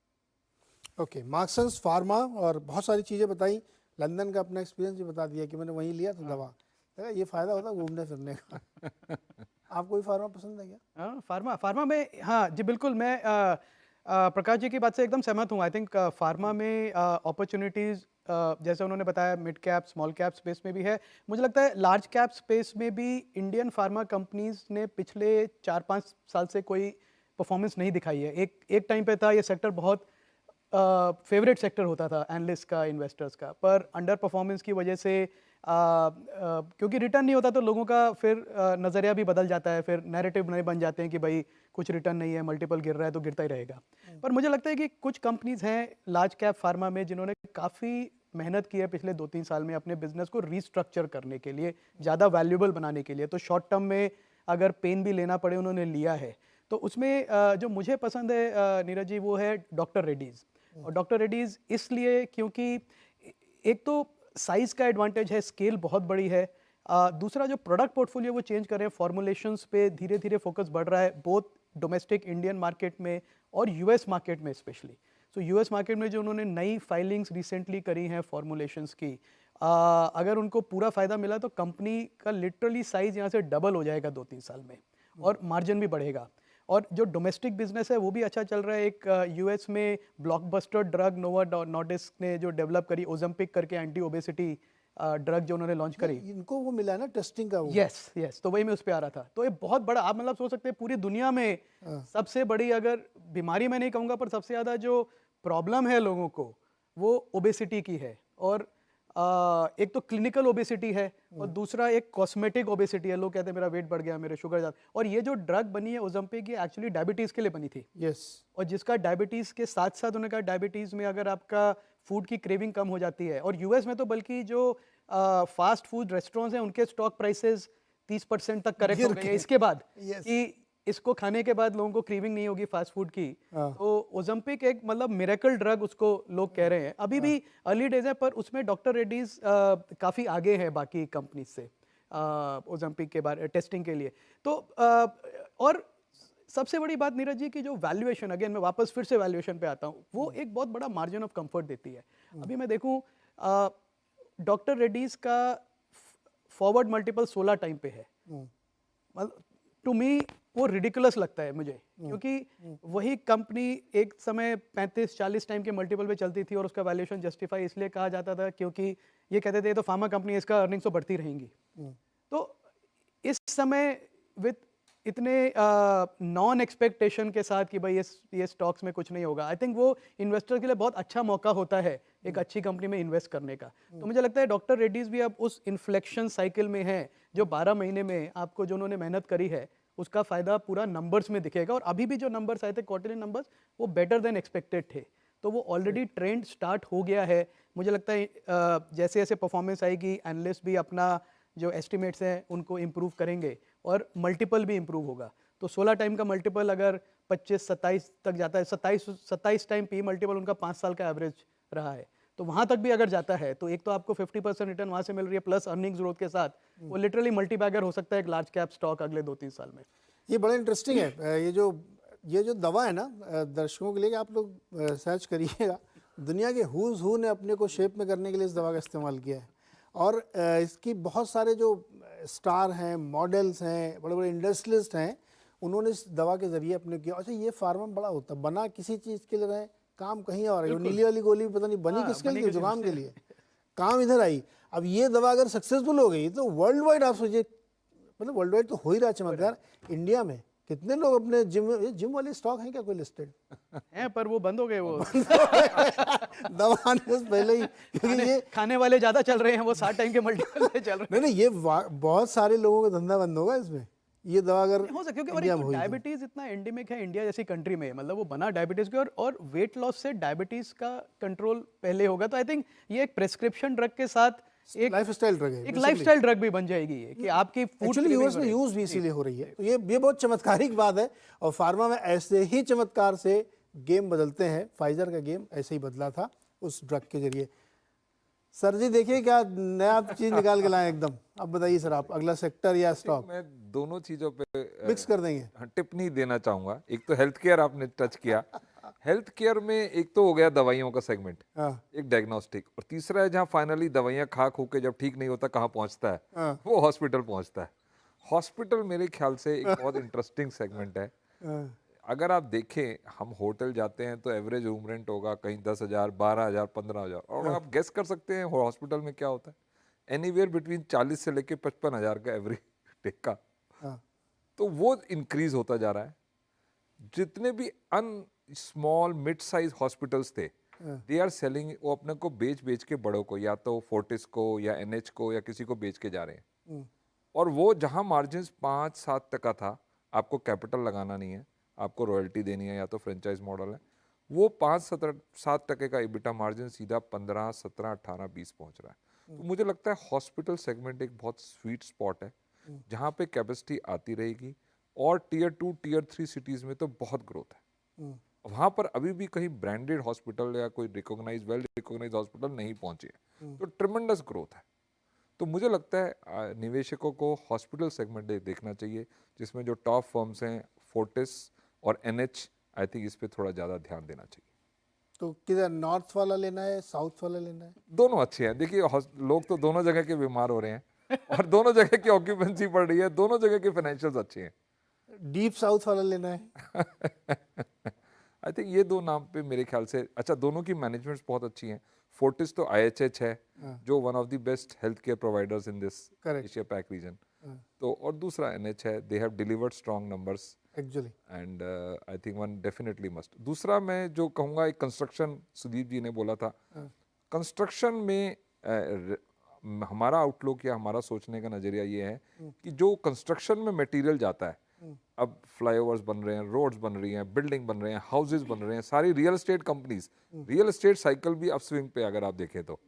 है। ओके, मार्क्संस फार्मा और बहुत सारी चीज़ें बताई, लंदन का अपना एक्सपीरियंस भी बता दिया कि मैंने वहीं लिया था दवा। ये फ़ायदा होता है घूमने फिरने का। आपको भी फार्मा पसंद है क्या? हाँ, फार्मा में, हाँ जी बिल्कुल, मैं प्रकाश जी की बात से एकदम सहमत हूँ। आई थिंक फार्मा में अपॉर्चुनिटीज़ जैसे उन्होंने बताया mid cap small cap space में भी है। मुझे लगता है लार्ज कैप स्पेस में भी इंडियन फार्मा कंपनीज ने पिछले 4-5 साल से कोई परफॉर्मेंस नहीं दिखाई है। एक टाइम पे था ये सेक्टर बहुत फेवरेट सेक्टर होता था एनालिस्ट का, इन्वेस्टर्स का, पर अंडर परफॉर्मेंस की वजह से क्योंकि रिटर्न नहीं होता तो लोगों का फिर नज़रिया भी बदल जाता है, फिर नैरेटिव नए बन जाते हैं कि भाई कुछ रिटर्न नहीं है, मल्टीपल गिर रहा है तो गिरता ही रहेगा। पर मुझे लगता है कि कुछ कंपनीज हैं लार्ज कैप फार्मा में जिन्होंने काफ़ी मेहनत की है पिछले 2-3 साल में अपने बिजनेस को रीस्ट्रक्चर करने के लिए, ज़्यादा वैल्यूएबल बनाने के लिए। तो शॉर्ट टर्म में अगर पेन भी लेना पड़े उन्होंने लिया है। तो उसमें जो मुझे पसंद है नीरज जी, वो है डॉक्टर रेड्डीज़। और डॉक्टर रेड्डीज़ इसलिए क्योंकि एक तो साइज़ का एडवांटेज है, स्केल बहुत बड़ी है। दूसरा जो प्रोडक्ट पोर्टफोलियो वो चेंज कर रहे हैं, फॉर्मुलेशंस पे धीरे धीरे फोकस बढ़ रहा है, बोथ डोमेस्टिक इंडियन मार्केट में और यूएस मार्केट में स्पेशली। सो यूएस मार्केट में जो उन्होंने नई फाइलिंग्स रिसेंटली करी हैं फॉर्मुलेशंस की, अगर उनको पूरा फ़ायदा मिला तो कंपनी का लिटरली साइज़ यहाँ से डबल हो जाएगा 2-3 साल में, और मार्जिन भी बढ़ेगा। और जो डोमेस्टिक बिजनेस है वो भी अच्छा चल रहा है। एक यूएस में ब्लॉकबस्टर ड्रग नोवा नॉर्डिस्क ने जो डेवलप करी, ओजम्पिक करके एंटी ओबेसिटी ड्रग जो उन्होंने लॉन्च करी, इनको वो मिला ना टेस्टिंग का वो। यस, तो वही मैं उस पे आ रहा था। तो ये बहुत बड़ा, आप मतलब सोच सकते हैं पूरी दुनिया में सबसे बड़ी, अगर बीमारी मैं नहीं कहूँगा पर सबसे ज़्यादा जो प्रॉब्लम है लोगों को वो ओबेसिटी की है। और एक तो क्लिनिकल ओबेसिटी है और दूसरा एक कॉस्मेटिक ओबेसिटी है। लोग कहते हैं मेरा वेट बढ़ गया, मेरे शुगर ज़्यादा। और ये जो ड्रग बनी है ओजम्पिक, ये एक्चुअली डायबिटीज़ के लिए बनी थी। और जिसका डायबिटीज़ के साथ साथ उन्होंने कहा डायबिटीज़ में अगर आपका फूड की क्रेविंग कम हो जाती है, और यूएस में तो बल्कि जो फास्ट फूड रेस्टोरेंट्स हैं उनके स्टॉक प्राइसेस 30% तक करेक्ट हो गए इसके बाद कि इसको खाने के बाद लोगों को क्रेविंग नहीं होगी फास्ट फूड की। तो ओजम्पिक एक मतलब मिरेकल ड्रग उसको लोग कह रहे हैं। अभी भी अर्ली डेज है, पर उसमें डॉक्टर रेड्डीज काफ़ी आगे है बाकी कंपनी से ओजम्पिक के बारे टेस्टिंग के लिए। तो और सबसे बड़ी बात नीरज जी की जो वैल्यूएशन, अगेन मैं वापस फिर से वैल्यूएशन पे आता हूँ, वो एक बहुत बड़ा मार्जिन ऑफ कंफर्ट देती है। अभी मैं देखूँ डॉक्टर रेड्डीज का फॉरवर्ड मल्टीपल 16 टाइम पे है। टू मी वो रिडिकुलस लगता है मुझे, क्योंकि वही कंपनी एक समय 35-40 टाइम के मल्टीपल पे चलती थी और उसका वैल्यूएशन जस्टिफाई इसलिए कहा जाता था क्योंकि ये कहते थे तो फार्मा कंपनी, इसका अर्निंग्स तो बढ़ती रहेंगी। तो इस समय विद इतने नॉन एक्सपेक्टेशन के साथ कि भाई ये स्टॉक्स में कुछ नहीं होगा, आई थिंक वो इन्वेस्टर के लिए बहुत अच्छा मौका होता है एक अच्छी कंपनी में इन्वेस्ट करने का। तो मुझे लगता है डॉक्टर रेड्डीज भी अब उस इन्फ्लेक्शन साइकिल में है जो 12 महीने में आपको जो उन्होंने मेहनत करी है उसका फायदा पूरा नंबर्स में दिखेगा। और अभी भी जो नंबर्स आए थे क्वार्टरली नंबर्स, वो बेटर देन एक्सपेक्टेड थे। तो वो ऑलरेडी ट्रेंड स्टार्ट हो गया है। मुझे लगता है जैसे जैसे परफॉर्मेंस आएगी, एनालिस्ट भी अपना जो एस्टिमेट्स हैं उनको इम्प्रूव करेंगे और मल्टीपल भी इम्प्रूव होगा। तो 16 टाइम का मल्टीपल अगर 25-27 तक जाता है, 27 टाइम पी मल्टीपल उनका 5 साल का एवरेज रहा है, तो वहाँ तक भी अगर जाता है तो एक तो आपको 50% रिटर्न वहाँ से मिल रही है, प्लस अर्निंग्स ग्रोथ के साथ वो लिटरली मल्टी बैगर हो सकता है एक लार्ज कैप स्टॉक अगले 2-3 साल में। ये बड़ा इंटरेस्टिंग है। ये जो दवा है ना, दर्शकों के लिए आप लोग सर्च करिएगा, दुनिया के हुज हू ने अपने को शेप में करने के लिए इस दवा का इस्तेमाल किया है। और इसकी बहुत सारे जो स्टार हैं, मॉडल्स हैं, बड़े बड़े इंडस्ट्रियलिस्ट हैं, उन्होंने इस दवा के ज़रिए अपने किया। अच्छा, ये फार्मा बड़ा होता, बना किसी चीज़ के लिए रहे, काम कहीं और है। नीली वाली गोली पता नहीं बनी किसके लिए, जुकाम के लिए, काम इधर आई। अब ये दवा अगर सक्सेसफुल हो गई तो वर्ल्ड वाइड आप सोचिए, मतलब वर्ल्ड वाइड तो हो ही रहा चमत्कार। इंडिया में कितने लोग अपने जिम वाले स्टॉक हैं क्या कोई लिस्टेड हैं, पर वो बंद हो गए वो दवा आने से पहले ही, क्योंकि ये खाने वाले ज्यादा चल रहे हैं, वो 60 टाइम के मल्टीपल पे चल रहे हैं। नहीं, ये बहुत सारे लोगों का धंधा बंद होगा इसमें, ये दवा अगर हो सकता है, क्योंकि और डायबिटीज इतना एंडेमिक है इंडिया जैसी कंट्री में, मतलब वो बना डायबिटीज के, और वेट लॉस से डायबिटीज का कंट्रोल पहले होगा। तो आई थिंक ये एक प्रेस्क्रिप्शन ड्रग के साथ एक लाइफस्टाइल ड्रग है, एक लाइफस्टाइल ड्रग भी बन जाएगी ये, कि आपकी एक्चुअली यूएस में यूज भी इसीलिए हो रही है। तो ये बहुत चमत्कारिक बात है। और फार्मा में ऐसे ही चमत्कार से गेम बदलते हैं। फाइजर का गेम ऐसे ही बदला था उस ड्रग के जरिए। सर जी देखिए क्या नया चीज निकाल के लाए एकदम। अब बताइए सर, आप अगला सेक्टर या स्टॉक? मैं दोनों चीजों पे मिक्स कर देंगे। टिप्पणी देना चाहूंगा। एक तो हेल्थ केयर आपने टच किया। हेल्थ केयर में एक तो हो गया दवाइयों का सेगमेंट, एक डायग्नोस्टिक, और तीसरा है जहां फाइनली दवाइयां खा खू के जब ठीक नहीं होता कहाँ पहुंचता है, वो हॉस्पिटल पहुंचता है। हॉस्पिटल मेरे ख्याल से एक बहुत इंटरेस्टिंग सेगमेंट है। अगर आप देखें, हम होटल जाते हैं तो एवरेज रूम रेंट होगा कहीं 10,000, 12,000, 15,000, और आप गेस कर सकते हैं हॉस्पिटल में क्या होता है, एनीवेयर बिटवीन 40 से लेके 55,000 का एवरेज डे का। तो वो इंक्रीज होता जा रहा है। जितने भी स्मॉल मिड साइज हॉस्पिटल्स थे, दे आर सेलिंग, वो अपने को बेच के बड़ों को, या तो फोर्टिस को या एनएच को या किसी को बेच के जा रहे हैं। और वो जहां मार्जिन 5-7% था, आपको कैपिटल लगाना नहीं है, आपको रॉयल्टी देनी है या तो फ्रेंचाइज मॉडल है, वो 5-7% का इबिटा मार्जिन सीधा 15, 17, 18, 20 पहुंच रहा है। तो मुझे लगता है हॉस्पिटल सेगमेंट एक बहुत स्वीट स्पॉट है जहां पे कैपेसिटी आती रहेगी। और टियर 2, टियर 3 सिटीज में तो बहुत ग्रोथ है। वहां पर अभी भी कहीं ब्रांडेड हॉस्पिटल या कोई वेल रिकॉग्नाइज्ड हॉस्पिटल नहीं पहुंचे हैं, तो ट्रिमेंडस ग्रोथ है। तो मुझे लगता है निवेशकों को हॉस्पिटल सेगमेंट देखना चाहिए, जिसमें जो टॉप फर्म्स हैं फोर्टिस और एनएच, आई थिंक इस पे थोड़ा ज़्यादा ध्यान देना चाहिए। तो किधर, नॉर्थ वाला लेना है, साउथ वाला लेना है? दोनों अच्छे हैं। देखिए, लोग तो दोनों जगह के बीमार हो रहे हैं और दोनों जगह की ऑक्यूपेंसी बढ़ रही है, दोनों जगह के फाइनेंशियल्स अच्छे हैं। डीप साउथ वाला लेना है? आई थिंक ये दो नाम पे मेरे ख्याल से अच्छा, दोनों की मैनेजमेंट्स बहुत अच्छी हैं। फोर्टिस तो IHH है, जो one of the best health care providers in this Asia Pac region. तो और दूसरा NH है, they have delivered strong numbers actually, and I think one definitely must. दूसरा मैं जो कहूँगा, एक कंस्ट्रक्शन, सुदीप जी ने बोला था, कंस्ट्रक्शन में हमारा आउटलुक या हमारा सोचने का नजरिया ये है कि जो कंस्ट्रक्शन में मटेरियल जाता है, अब फ्लाईओवर्स बन रहे हैं, रोड्स बन रही हैं, बिल्डिंग बन रहे हैं, हाउसेस बन रहे हैं, सारी real estate companies, real estate cycle भी अपस्विंग पे अगर आप देखें तो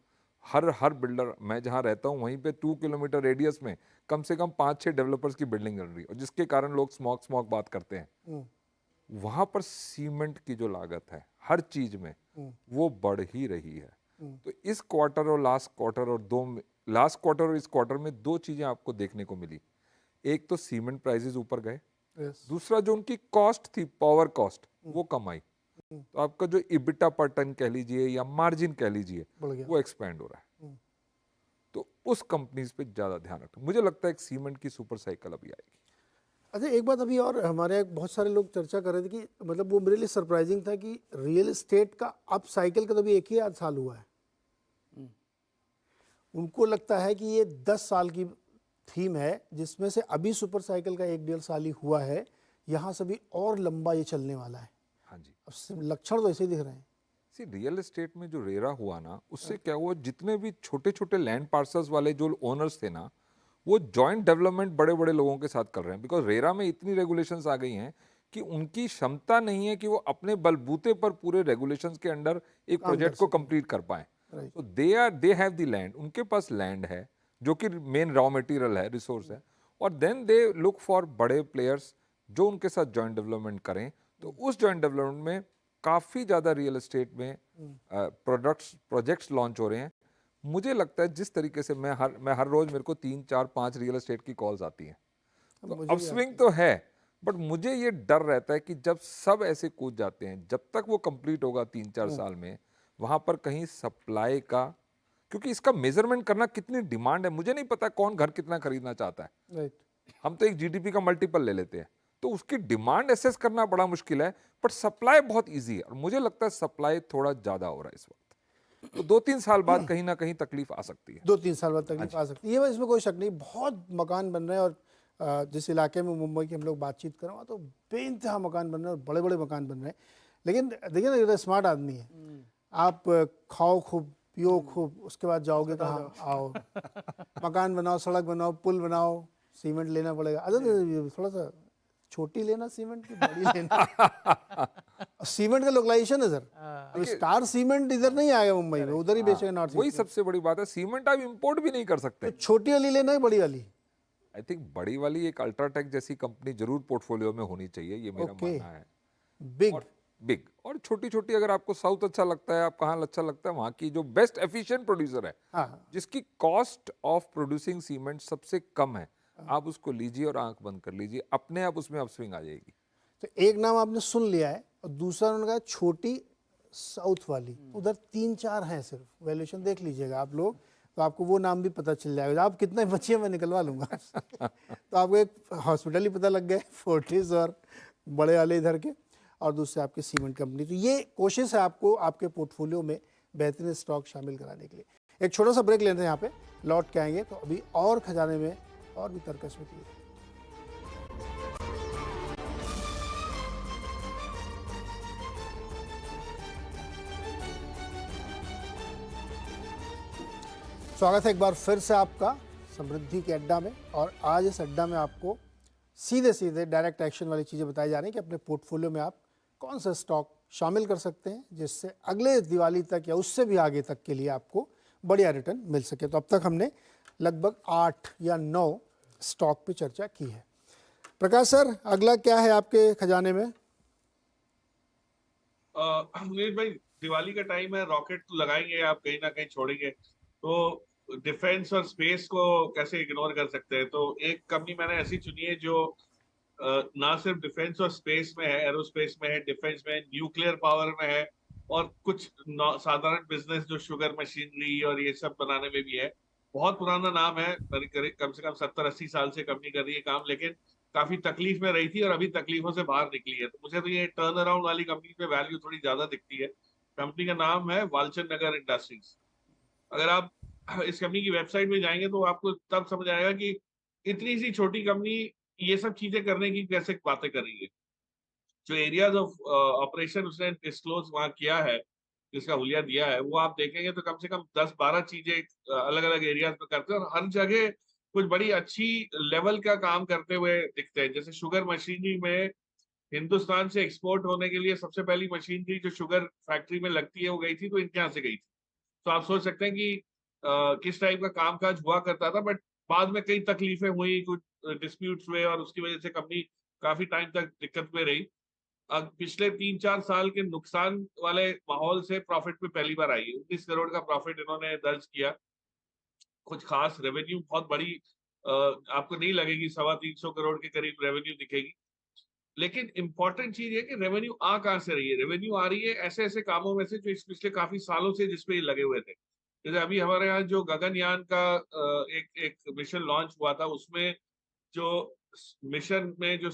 हर बिल्डर, मैं जहां रहता हूं वहीं पे 2 किलोमीटर रेडियस में कम से कम 5-6 डेवलपर्स की बिल्डिंग बन रही है, और जिसके कारण लोग स्मॉक बात करते हैं। वहां पर सीमेंट की जो लागत है हर चीज में, वो बढ़ ही रही है। तो इस क्वार्टर और लास्ट क्वार्टर और इस क्वार्टर में 2 चीजें आपको देखने को मिली। एक तो सीमेंट प्राइसेस ऊपर गए, दूसरा जो उनकी कॉस्ट थी, पावर कॉस्ट, वो कम आई, तो आपका जो इबिटा पर टन कह लीजिए या मार्जिन कह लीजिए वो एक्सपेंड हो रहा है। तो उस कंपनीज पे ज्यादा ध्यान रखें। मुझे लगता है एक सीमेंट की सुपर साइकिल अभी आएगी। अच्छा, एक बात अभी और हमारे बहुत सारे लोग चर्चा कर रहे थे कि मतलब वो मेरे लिए सरप्राइजिंग था कि रियल एस्टेट का अप साइकिल का तो अभी एक ही आध साल हुआ है। उनको लगता है कि ये 10 साल की थीम है, जिसमें से अभी सुपर साइकिल का 1-1.5 साल ही हुआ है, यहाँ से भी और लंबा ये चलने वाला है। हाँ जी, अब लक्षण तो ऐसे ही दिख रहे हैं। सी रियल एस्टेट में जो रेरा हुआ ना, उससे क्या हुआ, जितने भी छोटे छोटे लैंड पार्सल्स वाले जो ओनर्स थे ना, वो जॉइंट डेवलपमेंट बड़े बड़े लोगों के साथ कर रहे हैं। बिकॉज रेरा में इतनी रेगुलेशंस आ गई हैं कि उनकी क्षमता नहीं है कि वो अपने बलबूते पर पूरे रेगुलेशंस के अंडर एक प्रोजेक्ट को कंप्लीट कर पाए। तो दे हैव द लैंड, उनके पास लैंड है जो कि मेन रॉ मटेरियल है, रिसोर्स है, और देन दे लुक फॉर बड़े प्लेयर्स जो उनके साथ जॉइंट डेवलपमेंट करें। तो उस जॉइंट डेवलपमेंट में काफ़ी ज़्यादा रियल एस्टेट में प्रोजेक्ट्स लॉन्च हो रहे हैं। मुझे लगता है जिस तरीके से मैं हर रोज़ मेरे को 3, 4, 5 रियल एस्टेट की कॉल्स आती हैं, तो अपस्विंग तो है, बट मुझे ये डर रहता है कि जब सब ऐसे कूद जाते हैं, जब तक वो कंप्लीट होगा 3-4 साल में, वहाँ पर कहीं सप्लाई का, क्योंकि इसका मेजरमेंट करना कितनी डिमांड है, मुझे नहीं पता कौन घर कितना खरीदना चाहता है। हम तो एक जीडीपी का मल्टीपल ले लेते हैं, तो उसकी डिमांड एसेस करना बड़ा मुश्किल है, बट सप्लाई बहुत इजी है, और मुझे लगता है सप्लाई थोड़ा ज्यादा हो रहा है इस वक्त। तो 2-3 साल बाद कहीं ना कहीं तकलीफ आ सकती है। 2-3 साल बाद तकलीफ आ सकती है, इसमें कोई शक नहीं। बहुत मकान बन रहे हैं, और जिस इलाके में मुंबई की हम लोग बातचीत कर रहे हैं तो बेइंतहा मकान बन रहे हैं और बड़े बड़े मकान बन रहे हैं। लेकिन देखिए ना, ये स्मार्ट आदमी है, आप खाओ खूब, पियो खूब, उसके बाद जाओगे कहाँ? आओ मकान बनाओ, सड़क बनाओ, पुल बनाओ, सीमेंट लेना पड़ेगा। अरे थोड़ा सा छोटी लेना सीमेंट की, बड़ी लेना। सीमेंट का लोकलाइजेशन है सर, अब स्टार सीमेंट इधर नहीं आएगा मुंबई में, उधर ही बेचेगा नॉर्थ ईस्ट। वही सबसे बड़ी बात है, सीमेंट आप इंपोर्ट भी नहीं कर सकते। तो छोटी वाली लेना है, बड़ी वाली? आई थिंक बड़ी वाली एक अल्ट्राटेक जैसी कंपनी जरूर पोर्टफोलियो में होनी चाहिए, ये मेरा मानना है। बिग और छोटी छोटी, अगर आपको साउथ अच्छा लगता है, आप कहाँ अच्छा लगता है, वहाँ की जो बेस्ट एफिशिएंट प्रोड्यूसर है, जिसकी कॉस्ट ऑफ प्रोड्यूसिंग सीमेंट सबसे कम है, आप उसको लीजिए और आंख बंद कर लीजिए, अपने आप उसमें अपस्विंग आ जाएगी। तो एक नाम आपने सुन लिया है, और दूसरा उन्होंने कहा छोटी साउथ वाली, उधर 3-4 हैं सिर्फ, वैल्यूएशन देख लीजिएगा आप लोग, तो आपको वो नाम भी पता चल जाएगा। आप कितने बच्चे मैं निकलवा लूँगा। तो आपको एक हॉस्पिटल ही पता लग गया, फोर्टिस और बड़े वाले इधर के, और दूसरे आपके सीमेंट कंपनी। तो ये कोशिश है आपको आपके पोर्टफोलियो में बेहतरीन स्टॉक शामिल कराने के लिए। एक छोटा सा ब्रेक लेते हैं, यहाँ पे लौट के आएंगे तो अभी और खजाने में और भी तरकश होती है। स्वागत है एक बार फिर से आपका समृद्धि के अड्डा में, और आज इस अड्डा में आपको सीधे सीधे डायरेक्ट एक्शन वाली चीज़ें बताई जा रही हैं कि अपने पोर्टफोलियो में आप कौन सा स्टॉक शामिल कर सकते हैं जिससे अगले दिवाली तक या उससे भी आगे तक के लिए आपको बढ़िया रिटर्न मिल सके। तो अब तक हमने लगभग 8 या 9 स्टॉक पे चर्चा की है। प्रकाश सर, अगला क्या है आपके खजाने में? भाई, दिवाली का टाइम है, रॉकेट तो लगाएंगे, आप कहीं ना कहीं छोड़ेंगे, तो डिफेंस और स्पेस को कैसे इग्नोर कर सकते हैं। तो एक कंपनी मैंने ऐसी चुनी है जो ना सिर्फ डिफेंस और स्पेस में है, एरोस्पेस में है, डिफेंस में है, न्यूक्लियर पावर में है, और कुछ साधारण बिजनेस जो शुगर मशीनरी और ये सब बनाने में भी है। बहुत पुराना नाम है, कम से कम 70-80 साल से कंपनी कर रही है काम, लेकिन काफी तकलीफ में रही थी और अभी तकलीफों से बाहर निकली है। तो मुझे तो ये टर्न अराउंड वाली कंपनी में वैल्यू थोड़ी ज्यादा दिखती है। कंपनी का नाम है वालचंद नगर इंडस्ट्रीज। अगर आप इस कंपनी की वेबसाइट में जाएंगे तो आपको तब समझ आएगा कि इतनी सी छोटी कंपनी ये सब चीजें करने की कैसे बातें कर रही है। जो एरियाज ऑफ ऑपरेशन उसने डिस्क्लोज वहां किया है, जिसका हुलिया दिया है, वो आप देखेंगे तो कम से कम 10-12 चीजें अलग अलग एरियाज में करते हैं, और हर जगह कुछ बड़ी अच्छी लेवल का काम करते हुए दिखते हैं। जैसे शुगर मशीनरी में हिंदुस्तान से एक्सपोर्ट होने के लिए सबसे पहली मशीन थी जो शुगर फैक्ट्री में लगती है, वो गई थी, तो इनके यहाँ से गई थी। तो आप सोच सकते हैं कि किस टाइप का कामकाज हुआ करता था। बट बाद में कई तकलीफें हुई, कुछ डिस्प्यूट्स हुए, और उसकी वजह से कंपनी काफी टाइम तक दिक्कत में रही। अब पिछले 3-4 साल के नुकसान वाले माहौल से प्रॉफिट में पहली बार आई है। 19 करोड़ का प्रॉफिट इन्होंने दर्ज किया। कुछ खास रेवेन्यू बहुत बड़ी आपको नहीं लगेगी, 325 करोड़ के करीब रेवेन्यू दिखेगी। लेकिन इंपॉर्टेंट चीज है कि रेवेन्यू आ कहाँ से रही है। रेवेन्यू आ रही है ऐसे ऐसे कामों में से जो इस पिछले काफी सालों से जिसपे ये लगे हुए थे। जैसे अभी हमारे यहाँ जो गगनयान का एक एक मिशन लॉन्च हुआ था, उसमें जो मिशन में जो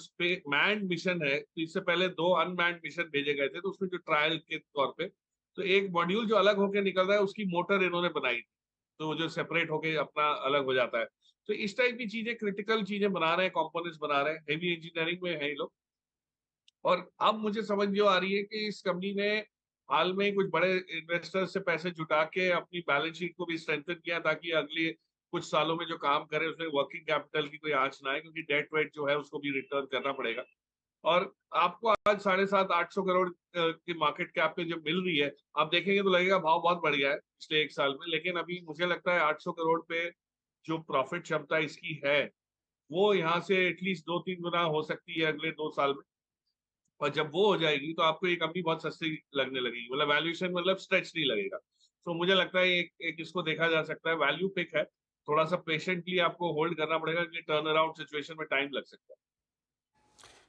मैंड मिशन है, तो इससे पहले 2 अनमैंड मिशन भेजे गए थे, तो उसमें जो ट्रायल के तौर पे तो एक मॉड्यूल जो अलग होकर निकल रहा है उसकी मोटर इन्होंने बनाई थी, तो वो जो सेपरेट होके अपना अलग हो जाता है। तो इस टाइप की चीजें, क्रिटिकल चीजें बना रहे हैं, कंपोनेंट्स बना रहे हैं, हेवी इंजीनियरिंग में है ये लोग। और अब मुझे समझ जो आ रही है कि इस कंपनी ने हाल में कुछ बड़े इन्वेस्टर से पैसे जुटा के अपनी बैलेंस शीट को भी स्ट्रेंथन किया, ताकि अगले कुछ सालों में जो काम करे उसमें वर्किंग कैपिटल की कोई आंच ना आए, क्योंकि डेट वेट जो है उसको भी रिटर्न करना पड़ेगा। और आपको आज 750-800 करोड़ की मार्केट कैप पे जो मिल रही है, आप देखेंगे तो लगेगा भाव बहुत बढ़ गया है पिछले 1 साल में, लेकिन अभी मुझे लगता है 800 करोड़ पे जो प्रॉफिट क्षमता इसकी है, वो यहाँ से एटलीस्ट 2-3 गुना हो सकती है अगले 2 साल में। और जब वो हो जाएगी तो आपको ये कंपनी बहुत सस्ती लगने लगेगी, मतलब वैल्यूएशन मतलब स्ट्रेच नहीं लगेगा। तो मुझे लगता है एक इसको देखा जा सकता है, वैल्यू पिक है, थोड़ा सा पेशेंटली आपको होल्ड करना पड़ेगा, क्योंकि टर्न अराउंड सिचुएशन में टाइम लग सकता है।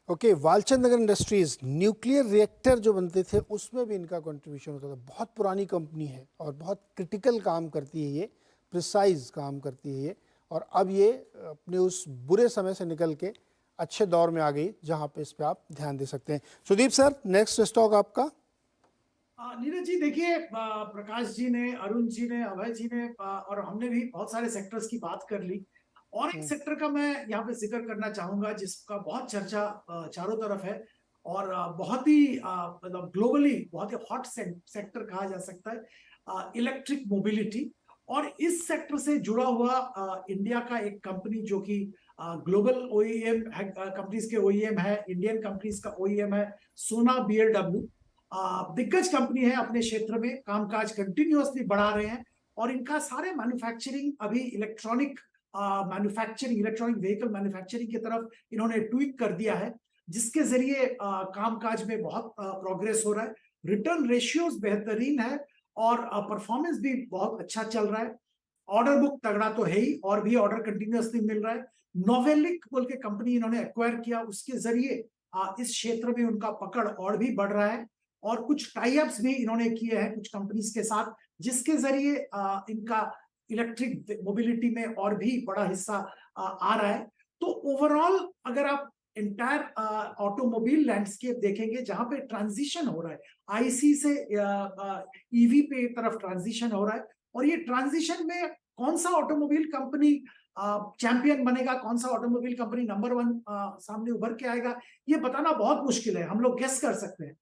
ओके, वालचंद नगर इंडस्ट्रीज न्यूक्लियर रिएक्टर जो बनते थे उसमें भी इनका कंट्रीब्यूशन होता था। बहुत पुरानी कंपनी है और बहुत क्रिटिकल काम करती है ये, प्रिसाइज काम करती है ये, और अब ये अपने उस बुरे समय से निकल के अच्छे दौर में आ गई, जहां पे इस पे आप ध्यान दे सकते हैं। सुदीप सर, नेक्स्ट स्टॉक आपका। नीरज जी देखिए, प्रकाश जी ने, अरुण जी ने, अभय जी ने और हमने भी बहुत सारे सेक्टर्स की बात कर ली, और एक सेक्टर का मैं यहाँ पे जिक्र करना चाहूंगा जिसका बहुत चर्चा चारों तरफ है, और बहुत ही मतलब ग्लोबली बहुत ही हॉट सेक्टर कहा जा सकता है, इलेक्ट्रिक मोबिलिटी। और इस सेक्टर से जुड़ा हुआ इंडिया का एक कंपनी जो कि ग्लोबल ओईएम कंपनीज के ओईएम है, इंडियन कंपनीज का ओईएम है, सोना बीएलडब्ल्यू। दिग्गज कंपनी है, अपने क्षेत्र में कामकाज कंटिन्यूअसली बढ़ा रहे हैं, और इनका सारे मैन्युफैक्चरिंग अभी इलेक्ट्रॉनिक इलेक्ट्रॉनिक व्हीकल मैन्युफैक्चरिंग की तरफ इन्होंने ट्वीक कर दिया है, जिसके जरिए कामकाज में बहुत प्रोग्रेस हो रहा है। रिटर्न रेशियोज बेहतरीन है और परफॉर्मेंस भी बहुत अच्छा चल रहा है। ऑर्डर बुक तगड़ा तो है ही, और भी ऑर्डर कंटिन्यूअसली मिल रहा है। नोवेलिक बोल के कंपनी इन्होंने एक्वायर किया, उसके जरिए इस क्षेत्र में उनका पकड़ और भी बढ़ रहा है, और कुछ टाई अप्स भी इन्होंने किए हैं कुछ कंपनीज के साथ, जिसके जरिए इनका इलेक्ट्रिक मोबिलिटी में और भी बड़ा हिस्सा आ रहा है। तो ओवरऑल अगर आप इंटायर ऑटोमोबाइल लैंडस्केप देखेंगे, जहां पे ट्रांजिशन हो रहा है, आईसी से ईवी पे तरफ ट्रांजिशन हो रहा है, और ये ट्रांजिशन में कौन सा ऑटोमोबाइल कंपनी चैंपियन बनेगा, कौन सा ऑटोमोबाइल कंपनी नंबर 1 सामने उभर के आएगा, ये बताना बहुत मुश्किल है। हम लोग गेस कर सकते हैं,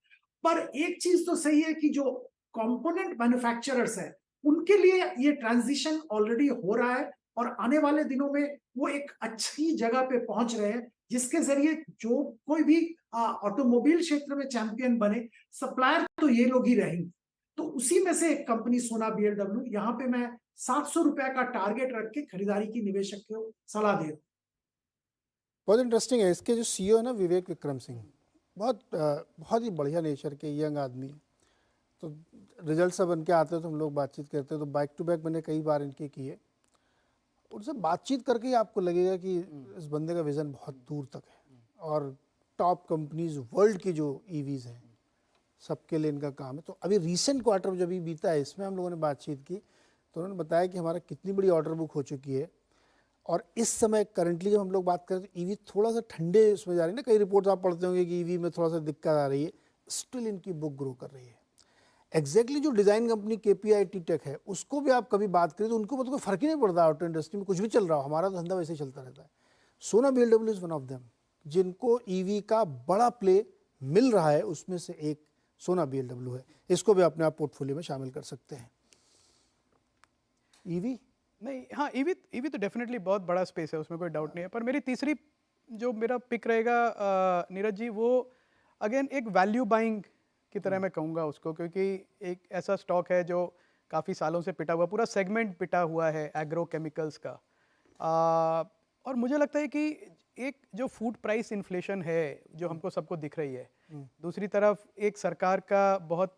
पर एक चीज तो सही है कि जो कंपोनेंट मैन्युफैक्चरर्स है उनके लिए ये ट्रांजिशन ऑलरेडी हो रहा है, और आने वाले दिनों में वो एक अच्छी जगह पे पहुंच रहे हैं, जिसके जरिए जो कोई भी ऑटोमोबाइल क्षेत्र में चैंपियन बने, सप्लायर तो ये लोग ही रहेंगे। तो उसी में से एक कंपनी सोना बीएलडब्ल्यू, यहाँ पे मैं 700 रुपए का टारगेट रख के खरीदारी की निवेशक को सलाह दे रहा हूँ। बहुत इंटरेस्टिंग है। इसके जो सीईओ है ना, विवेक विक्रम सिंह, बहुत ही बढ़िया नेचर के यंग आदमी है। तो रिजल्ट सब बन के आते हैं तो हम लोग बातचीत करते हैं, तो बैक टू बैक मैंने कई बार इनके किए। उनसे बातचीत करके ही आपको लगेगा कि इस बंदे का विज़न बहुत दूर तक है, और टॉप कंपनीज वर्ल्ड की जो ईवीज़ हैं सबके लिए इनका काम है। तो अभी रीसेंट क्वार्टर जब भी बीता है, इसमें हम लोगों ने बातचीत की, तो उन्होंने बताया कि हमारा कितनी बड़ी ऑर्डर बुक हो चुकी है, और इस समय करंटली जब हम लोग बात करें तो ईवी थोड़ा सा ठंडे उसमें जा रही है ना, कई रिपोर्ट्स आप पढ़ते होंगे कि ईवी में थोड़ा सा दिक्कत आ रही है, स्टिल इनकी बुक ग्रो कर रही है। एग्जैक्टली जो डिज़ाइन कंपनी KPIT टेक है, उसको भी आप कभी बात करें तो उनको मतलब कोई फर्क ही नहीं पड़ता, ऑटो इंडस्ट्री में कुछ भी चल रहा हो, हमारा धंधा वैसे ही चलता रहता है। सोना BLW is one of them, जिनको ईवी का बड़ा प्ले मिल रहा है, उसमें से एक सोना बीएलडब्ल्यू है। इसको भी अपने आप पोर्टफोलियो में शामिल कर सकते हैं। ईवी नहीं, हाँ, ईवी तो डेफिनेटली बहुत बड़ा स्पेस है, उसमें कोई डाउट नहीं है। पर मेरी तीसरी जो मेरा पिक रहेगा नीरज जी, वो अगेन एक वैल्यू बाइंग की तरह मैं कहूँगा उसको, क्योंकि एक ऐसा स्टॉक है जो काफ़ी सालों से पिटा हुआ, पूरा सेगमेंट पिटा हुआ है एग्रो केमिकल्स का। और मुझे लगता है कि एक जो फूड प्राइस इन्फ्लेशन है जो हमको सबको दिख रही है, दूसरी तरफ एक सरकार का बहुत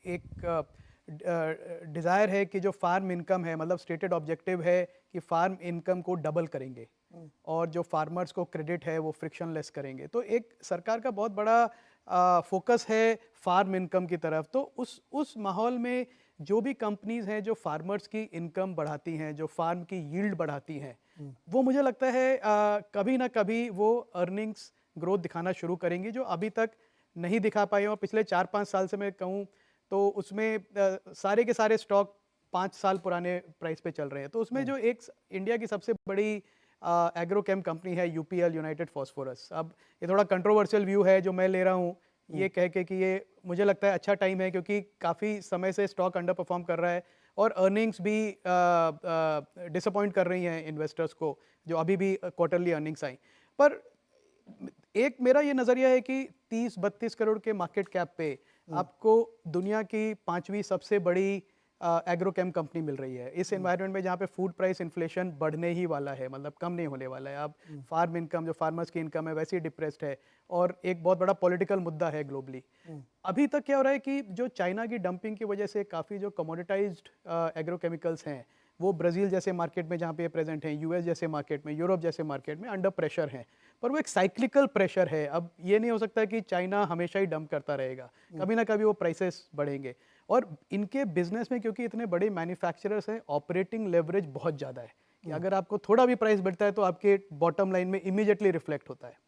एक डिज़ायर है कि जो फार्म इनकम है, मतलब स्टेटेड ऑब्जेक्टिव है कि फार्म इनकम को डबल करेंगे, और जो फार्मर्स को क्रेडिट है वो फ्रिक्शनलेस करेंगे। तो एक सरकार का बहुत बड़ा फोकस है फार्म इनकम की तरफ। तो उस माहौल में जो भी कंपनीज हैं जो फार्मर्स की इनकम बढ़ाती हैं, जो फार्म की यील्ड बढ़ाती हैं, वो मुझे लगता है कभी ना कभी वो अर्निंग्स ग्रोथ दिखाना शुरू करेंगी, जो अभी तक नहीं दिखा पाए। और पिछले 4-5 साल से मैं कहूँ तो उसमें सारे के सारे स्टॉक 5 साल पुराने प्राइस पे चल रहे हैं। तो उसमें जो एक इंडिया की सबसे बड़ी एग्रोकेम कंपनी है यूपीएल, यूनाइटेड फॉस्फोरस। अब ये थोड़ा कंट्रोवर्शियल व्यू है जो मैं ले रहा हूँ, ये कह के कि ये मुझे लगता है अच्छा टाइम है, क्योंकि काफ़ी समय से स्टॉक अंडर परफॉर्म कर रहा है और अर्निंग्स भी डिसअपॉइंट कर रही हैं इन्वेस्टर्स को, जो अभी भी क्वार्टरली अर्निंग्स आई। पर एक मेरा ये नज़रिया है कि 30-32 करोड़ के मार्केट कैप पे आपको दुनिया की 5वीं सबसे बड़ी एग्रोकेम कंपनी मिल रही है इस एनवायरनमेंट में, जहाँ पे फूड प्राइस इन्फ्लेशन बढ़ने ही वाला है, मतलब कम नहीं होने वाला है। अब फार्म इनकम, जो फार्मर्स की इनकम है, वैसे ही डिप्रेस्ड है और एक बहुत बड़ा पॉलिटिकल मुद्दा है ग्लोबली। अभी तक क्या हो रहा है कि जो चाइना की डंपिंग की वजह से काफ़ी जो कमोडिटाइज्ड एग्रोकेमिकल्स हैं वो ब्राज़ील जैसे मार्केट में जहाँ पे प्रेजेंट हैं, यूएस जैसे मार्केट में, यूरोप जैसे मार्केट में अंडर प्रेशर हैं। पर वो एक साइक्लिकल प्रेशर है। अब ये नहीं हो सकता कि चाइना हमेशा ही डंप करता रहेगा, कभी ना कभी वो प्राइसेस बढ़ेंगे। और इनके बिजनेस में क्योंकि इतने बड़े मैन्युफैक्चरर्स हैं, ऑपरेटिंग लेवरेज बहुत ज़्यादा है कि अगर आपको थोड़ा भी प्राइस बढ़ता है तो आपके बॉटम लाइन में इमीडिएटली रिफ्लेक्ट होता है।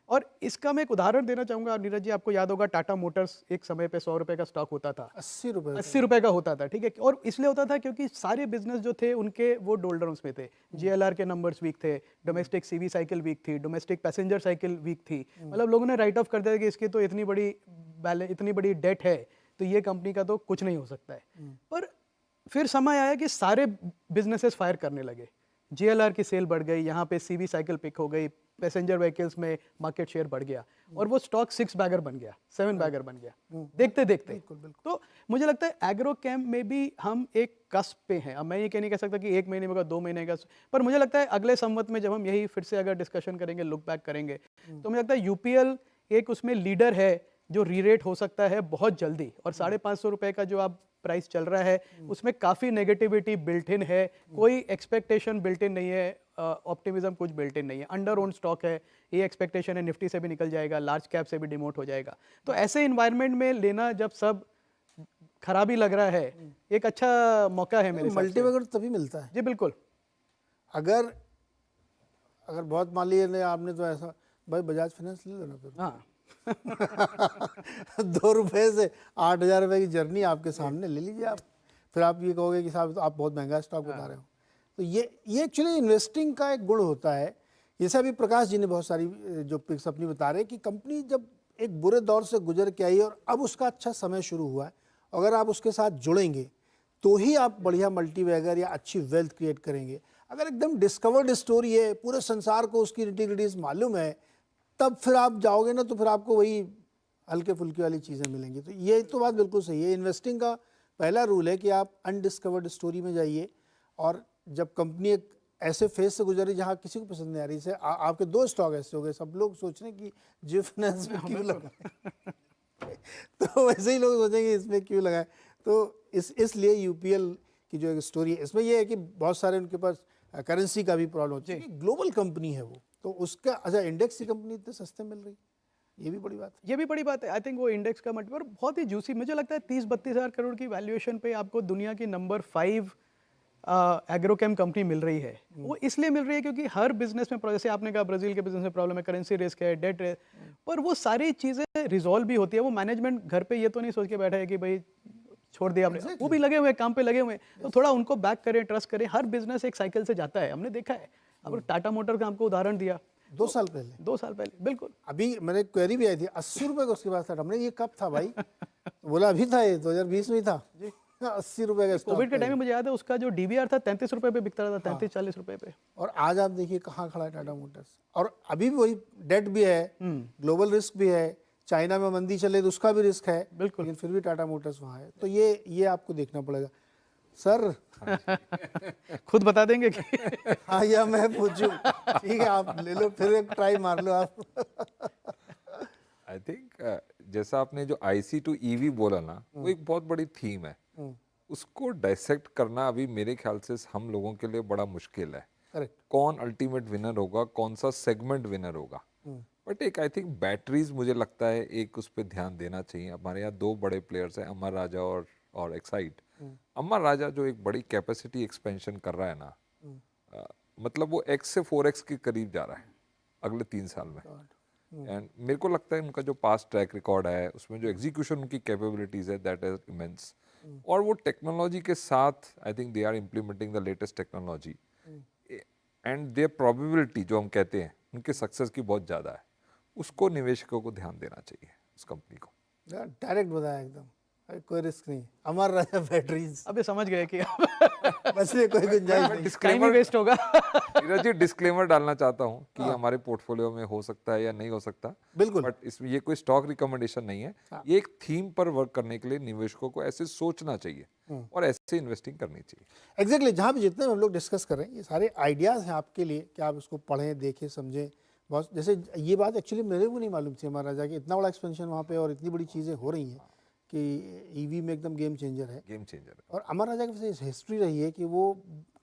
और इसका मैं एक उदाहरण देना चाहूँगा नीरज जी, आपको याद होगा टाटा मोटर्स एक समय पे 100 रुपये का स्टॉक होता था, 80 रुपये का होता था, ठीक है। और इसलिए होता था क्योंकि सारे बिजनेस जो थे उनके वो डोल्डर्स में थे। JLR के नंबर्स वीक थे, डोमेस्टिक CV साइकिल वीक थी, डोमेस्टिक पैसेंजर साइकिल वीक थी, मतलब लोगों ने राइट ऑफ कर दिया कि इसकी तो इतनी बड़ी डेट है तो ये कंपनी का तो कुछ नहीं हो सकता है। पर फिर समय आया कि सारे बिजनेसेस फायर करने लगे, JLR की सेल बढ़ गई, यहाँ पे CV साइकिल पिक हो गई, पैसेंजर व्हीकल्स में मार्केट शेयर बढ़ गया और वो स्टॉक 6 बैगर बन गया, 7 बैगर बन गया देखते देखते। तो मुझे लगता है एग्रोकेम में भी हम एक कस्प पे हैं। अब मैं ये कह नहीं कह सकता कि 1 महीने में होगा, 2 महीने का, पर मुझे लगता है अगले संवत में जब हम यही फिर से अगर डिस्कशन करेंगे, लुक बैक करेंगे, तो मुझे लगता है यूपीएल एक उसमें लीडर है जो रीरेट हो सकता है बहुत जल्दी। और 550 रुपये का जो आप प्राइस चल रहा है उसमें काफ़ी नेगेटिविटी बिल्ट इन है, कोई एक्सपेक्टेशन बिल्ट इन नहीं है, ऑप्टिमिज्म कुछ बिल्ट इन नहीं है, अंडर ओन स्टॉक है, ये एक्सपेक्टेशन है निफ्टी से भी निकल जाएगा, लार्ज कैप से भी डिमोट हो जाएगा। तो ऐसे इन्वायरमेंट में लेना जब सब खराबी लग रहा है, एक अच्छा मौका है मेरे। मल्टीबैगर तभी मिलता है जी, बिल्कुल। अगर बहुत मान लीजिए आपने तो ऐसा, भाई बजाज फाइनेंस ले लेना फिर। हाँ 2 रुपये से 8,000 रुपये की जर्नी आपके सामने ले लीजिए आप। फिर आप ये कहोगे कि साहब तो आप बहुत महंगा स्टॉक बता रहे हो। तो ये एक्चुअली इन्वेस्टिंग का एक गुण होता है। जैसे अभी प्रकाश जी ने बहुत सारी जो पिक्स अपनी बता रहे हैं कि कंपनी जब एक बुरे दौर से गुजर के आई और अब उसका अच्छा समय शुरू हुआ है, अगर आप उसके साथ जुड़ेंगे तो ही आप बढ़िया मल्टीबैगर या अच्छी वेल्थ क्रिएट करेंगे। अगर एकदम डिस्कवर्ड स्टोरी है, पूरे संसार को उसकी इंटीग्रिटीज मालूम है, तब फिर आप जाओगे ना तो फिर आपको वही हल्के फुल्के वाली चीज़ें मिलेंगी। तो ये तो बात बिल्कुल सही है। इन्वेस्टिंग का पहला रूल है कि आप अनडिस्कवर्ड स्टोरी में जाइए, और जब कंपनी एक ऐसे फेज से गुजरी जहाँ किसी को पसंद नहीं आ रही, से आपके 2 स्टॉक ऐसे हो गए, सब लोग सोच रहे हैं कि जियो फाइनेंस में क्यों लगाए तो वैसे ही लोग सोचेंगे इसमें क्यों लगाए। तो इसलिए यूपीएल की जो एक स्टोरी है, इसमें यह है कि बहुत सारे उनके पास करेंसी का भी प्रॉब्लम होती है, ग्लोबल कंपनी है वो, तो उसका अच्छा इंडेक्स की कंपनी इतने सस्ते मिल रही, ये भी बड़ी बात है। ये भी बड़ी बात है। आई थिंक वो इंडेक्स का मल्टीपल बहुत ही जूसी, मुझे लगता है 30-32 हज़ार करोड़ की वैल्यूएशन पे आपको दुनिया की नंबर 5 एग्रोकेम कंपनी मिल रही है। वो इसलिए मिल रही है क्योंकि हर बिजनेस में, जैसे आपने कहा ब्राजील के बिजनेस में प्रॉब्लम है, करेंसी रिस्क है, डेट है, पर वो सारी चीज़ें रिजॉल्व भी होती है। वो मैनेजमेंट घर पे ये तो नहीं सोच के बैठा है कि भाई छोड़ दिया आपने, वो भी लगे हुए काम पे लगे हुए हैं। तो थोड़ा उनको बैक करें, ट्रस्ट करें। हर बिजनेस एक साइकिल से जाता है, हमने देखा है। अब टाटा मोटर का आपको उदाहरण दिया 2 साल पहले, 2 साल पहले, बिल्कुल। अभी मैंने क्वेरी भी आई थी 80 रुपये का, उसके बाद था हमने ये कब था भाई बोला अभी था, ये 2020 में ही था जी, 80 रुपये का। कोविड के टाइम में मुझे याद है उसका जो DVR था 33 रुपये पे बिकता था, 33-40 रुपये पे। और आज आप देखिए कहाँ खड़ा है टाटा मोटर्स, और अभी भी वही डेट भी है, ग्लोबल रिस्क भी है, चाइना में मंदी चले तो उसका भी रिस्क है, बिल्कुल, लेकिन फिर भी टाटा मोटर्स वहाँ है। तो ये आपको देखना पड़ेगा सर। खुद बता देंगे कि हाँ, या मैं पूछूं? ठीक है, आप ले लो, फिर एक ट्राई मार लो आप। आई थिंक जैसा आपने जो IC to EV बोला ना, वो एक बहुत बड़ी थीम है। उसको डाइसेक्ट करना अभी मेरे ख्याल से हम लोगों के लिए बड़ा मुश्किल है। करेक्ट, कौन अल्टीमेट विनर होगा, कौन सा सेगमेंट विनर होगा। बट एक आई थिंक बैटरीज मुझे लगता है एक उस पर ध्यान देना चाहिए। हमारे यहाँ दो बड़े प्लेयर्स हैं, अमर राजा और एक्साइड। अमर राजा जो एक बड़ी कैपेसिटी एक्सपेंशन कर रहा है ना, मतलब वो x से 4x के करीब जा रहा है अगले 3 साल में। एंड मेरे को लगता है उनका जो पास्ट ट्रैक रिकॉर्ड है, उसमें जो एग्जीक्यूशन उनकी कैपेबिलिटीज है, दैट इज इमेंस। और वो टेक्नोलॉजी के साथ I think they are implementing the latest technology, and there probability जो हम कहते हैं उनके सक्सेस की बहुत ज़्यादा है। उसको निवेशकों को ध्यान देना चाहिए उस कंपनी को। डायरेक्ट बताया एकदम, कोई रिस्क नहीं। अमर राजा बैटरीज, अबे समझ गए कि बस ये कोई गुंजाइश नहीं, टाइम ही वेस्ट होगा। नीरज जी डिस्क्लेमर डालना चाहता हूँ कि हमारे पोर्टफोलियो में हो सकता है या नहीं हो सकता, बिल्कुल, बट इसमें ये कोई स्टॉक रिकमेंडेशन नहीं है। ये एक थीम पर वर्क करने के लिए निवेशकों को ऐसे सोचना चाहिए और ऐसे इन्वेस्टिंग करनी चाहिए। एग्जैक्टली। जहाँ भी जितने हम लोग डिस्कस कर रहे हैं, ये सारे आइडियाज़ हैं आपके लिए कि आप इसको पढ़ें, देखें, समझें। बहुत जैसे ये बात एक्चुअली मेरे को नहीं मालूम थी अमर राजा की, इतना बड़ा एक्सपेंशन वहाँ पे और इतनी बड़ी चीज़ें हो रही हैं कि ईवी में एकदम गेम चेंजर है। गेम चेंजर है। और अमर राजा की वैसे हिस्ट्री रही है कि वो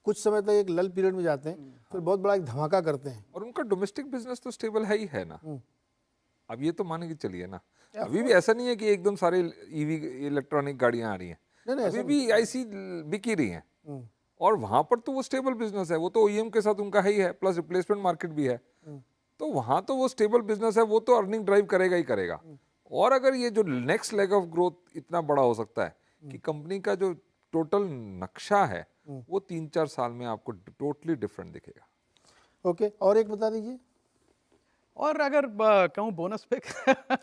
कुछ समय तक एक लल पीरियड में जाते हैं, फिर बहुत बड़ा एक धमाका करते हैं। और उनका डोमेस्टिक बिजनेस तो स्टेबल है ही है ना। अब ये तो माने कि चलिए ना, अभी भी ऐसा नहीं है कि एकदम सारे ईवी इलेक्ट्रॉनिक गाड़ियां आ रही हैं, अभी भी ऐसी बिकी रही हैं। और वहां पर तो वो स्टेबल बिजनेस है, वो तो ओईएम के साथ उनका है ही है, प्लस रिप्लेसमेंट मार्केट भी है। तो वहां तो वो स्टेबल बिजनेस है, वो तो अर्निंग ड्राइव करेगा ही करेगा। और अगर ये जो नेक्स्ट लेग ऑफ ग्रोथ इतना बड़ा हो सकता है कि कंपनी का जो टोटल नक्शा है वो 3-4 साल में आपको टोटली डिफरेंट दिखेगा। ओके, और एक बता दीजिए। और अगर कहूँ बोनस पे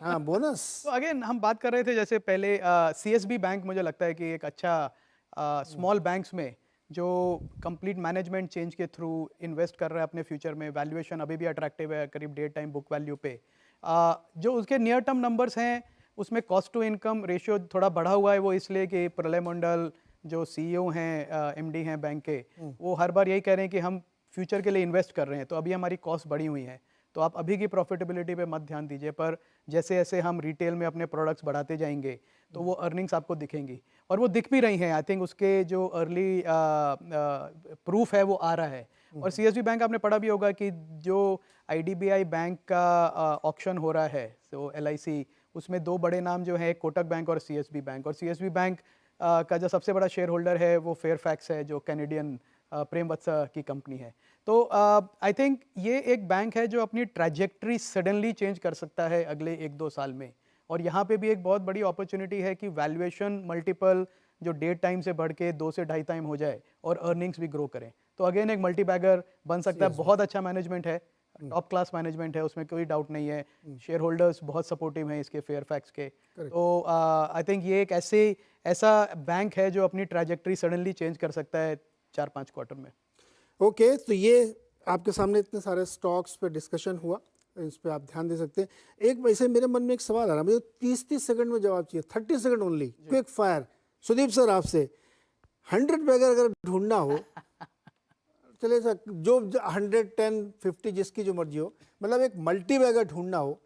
हाँ, बोनस। तो अगेन हम बात कर रहे थे जैसे पहले सीएसबी बैंक, मुझे लगता है कि एक अच्छा स्मॉल बैंक्स में जो कंप्लीट मैनेजमेंट चेंज के थ्रू इन्वेस्ट कर रहा है अपने फ्यूचर में, वैल्यूएशन अभी भी अट्रैक्टिव है, करीब 1.5 टाइम बुक वैल्यू पे। जो उसके नियर टर्म नंबर्स हैं उसमें कॉस्ट टू इनकम रेशियो थोड़ा बढ़ा हुआ है। वो इसलिए कि प्रलय मंडल जो सीईओ हैं, एमडी हैं बैंक के, वो हर बार यही कह रहे हैं कि हम फ्यूचर के लिए इन्वेस्ट कर रहे हैं, तो अभी हमारी कॉस्ट बढ़ी हुई है, तो आप अभी की प्रॉफिटेबिलिटी पे मत ध्यान दीजिए, पर जैसे जैसे हम रिटेल में अपने प्रोडक्ट्स बढ़ाते जाएंगे तो वो अर्निंग्स आपको दिखेंगी, और वो दिख भी रही हैं। आई थिंक उसके जो अर्ली प्रूफ है वो आ रहा है। और सीएसबी बैंक आपने पढ़ा भी होगा कि जो आईडीबीआई बैंक का ऑक्शन हो रहा है, तो एलआईसी, उसमें दो बड़े नाम जो है कोटक बैंक और सीएसबी बैंक। और सीएसबी बैंक का जो सबसे बड़ा शेयर होल्डर है वो फेयरफैक्स है, जो कैनेडियन प्रेम वत्सा की कंपनी है। तो आई थिंक ये एक बैंक है जो अपनी ट्रैजेक्टरी सडनली चेंज कर सकता है अगले 1-2 साल में। और यहाँ पे भी एक बहुत बड़ी अपॉर्चुनिटी है कि वैल्यूएशन मल्टीपल जो 1.5 टाइम से बढ़ के 2 से 2.5 टाइम हो जाए और अर्निंग्स भी ग्रो करें। तो अगेन एक मल्टी बैगर बन सकता है। बहुत अच्छा मैनेजमेंट है, टॉप क्लास मैनेजमेंट है, उसमें कोई डाउट नहीं है। शेयर होल्डर्स बहुत सपोर्टिव हैं इसके, फेयरफैक्स के। तो आई थिंक ये एक ऐसा बैंक है जो अपनी ट्रैजेक्टरी सडनली चेंज कर सकता है 4-5 क्वार्टर में। ओके, तो ये आपके सामने इतने सारे स्टॉक्स पे डिस्कशन हुआ, इस पे आप ध्यान दे सकते हैं। एक वैसे मेरे मन में एक सवाल आ रहा है, मुझे 30 सेकंड में जवाब चाहिए, 30 second only, quick fire. Sudeep sir आपसे 100 बैगर अगर ढूंढना हो, चले सर जो 110, 50 जिसकी जो मर्जी हो, मतलब एक मल्टी बैगर ढूंढना हो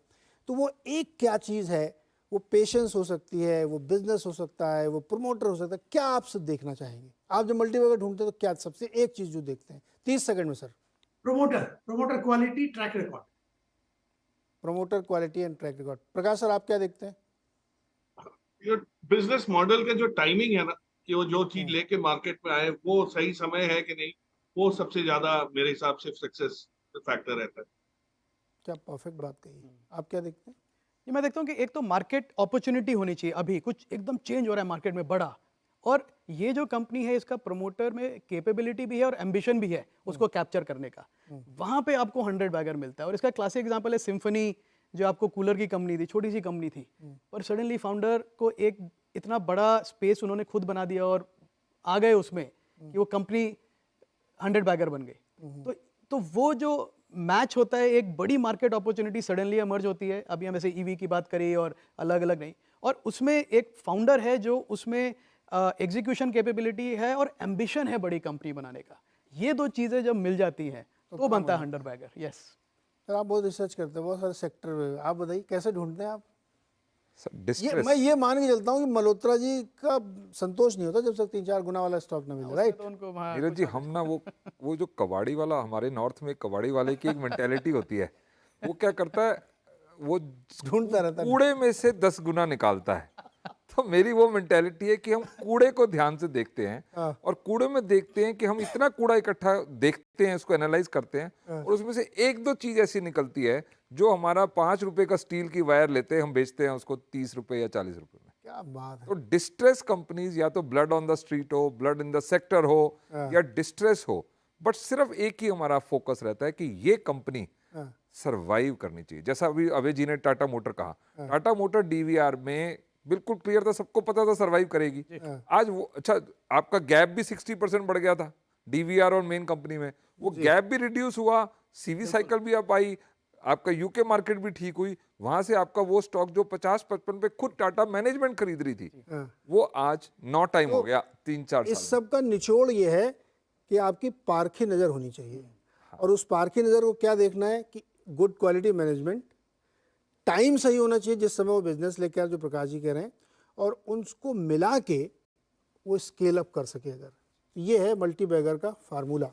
तो वो एक क्या चीज़ है? वो पेशेंस हो सकती है, वो बिजनेस हो सकता है, वो प्रमोटर हो सकता है, क्या आप सब देखना चाहेंगे? आप जब मल्टी बैगर ढूंढते हैं तो क्या सबसे एक चीज़ जो देखते हैं 30 सेकंड में sir? Promoter quality, track record. Promoter quality and track record. Prakash sir आप क्या देखते हैं? बिजनेस मॉडल का जो टाइमिंग है ना, कि वो जो चीज लेके मार्केट में आए वो सही समय है कि नहीं, वो सबसे ज्यादा मेरे हिसाब से सक्सेस फैक्टर रहता है। क्या परफेक्ट बात कही। आप क्या देखते हैं? ये मैं देखता हूँ कि एक तो मार्केट अपॉर्चुनिटी होनी चाहिए, अभी कुछ एकदम चेंज हो रहा है मार्केट में बड़ा, और ये जो कंपनी है इसका प्रमोटर में कैपेबिलिटी भी है और एम्बिशन भी है उसको कैप्चर करने का, वहां पे आपको 100 बैगर मिलता है। और इसका क्लासिक एग्जांपल है सिम्फनी, जो आपको कूलर की कंपनी थी, छोटी सी कंपनी थी, पर सडनली फाउंडर को एक इतना बड़ा स्पेस उन्होंने खुद बना दिया और आ गए उसमें कि वो कंपनी 100 बैगर बन गई। तो वो जो मैच होता है, एक बड़ी मार्केट अपॉर्चुनिटी सडनली इमर्ज होती है। अभी हम ऐसे ईवी की बात करें और अलग अलग नहीं, और उसमें एक फाउंडर है जो उसमें एग्जीक्यूशन कैपेबिलिटी है और एम्बिशन है बड़ी कंपनी बनाने का। ये दो चीज़ें जब मिल जाती हैं तो बनता है 100 बैगर। यस सर, आप बहुत रिसर्च करते हैं बहुत सारे सेक्टर में, आप बताइए कैसे ढूंढते हैं आप? मैं ये मान के चलता हूँ कि मल्होत्रा जी का संतोष नहीं होता जब तक 3-4 गुना वाला स्टॉक ना मिले, राइट? तो उनको वहाँ नीरज जी, हम ना वो जो कबाड़ी वाला, हमारे नॉर्थ में कबाड़ी वाले की एक मेंटेलिटी होती है, वो क्या करता है, वो ढूंढता रहता है, कूड़े में से 10 गुना निकालता है। तो मेरी वो मेंटेलिटी है कि हम कूड़े को ध्यान से देखते हैं और कूड़े में देखते हैं कि हम इतना कूड़ा इकट्ठा देखते हैं, उसको एनालाइज करते हैं और उसमें से 1-2 चीज ऐसी निकलती है जो हमारा 5 रुपए का स्टील की वायर लेते हैं, हम बेचते हैं उसको 30 रुपए या 40 रुपए में। क्या बात है। तो डिस्ट्रेस कंपनीज, या तो ब्लड ऑन द स्ट्रीट हो, ब्लड इन द सेक्टर हो, या डिस्ट्रेस हो, बट सिर्फ एक ही हमारा फोकस रहता है कि ये कंपनी सरवाइव करनी चाहिए। जैसा अभी अभय जी ने टाटा मोटर कहा, टाटा मोटर डीवीआर में बिल्कुल क्लियर था, सबको पता था सरवाइव करेगी। आज वो, अच्छा, आपका गैप भी 60% बढ़ गया था डीवीआर और मेन कंपनी में, वो गैप भी रिड्यूस हुआ, सीवी साइकिल भी आप आई, आपका यूके मार्केट भी ठीक हुई, वहां से आपका वो स्टॉक जो 50-55 पे खुद टाटा मैनेजमेंट खरीद रही थी, वो आज 9 टाइम हो गया 3-4 साल। इस सब का निचोड़ ये है कि आपकी पारखी नज़र होनी चाहिए, और उस पारखी नज़र को क्या देखना है कि गुड क्वालिटी मैनेजमेंट, टाइम सही होना चाहिए जिस समय वो बिजनेस लेके आए, जो प्रकाश जी कह रहे हैं, और उनको मिला के वो स्केल अप कर सके। अगर ये है मल्टी बैगर का फार्मूला,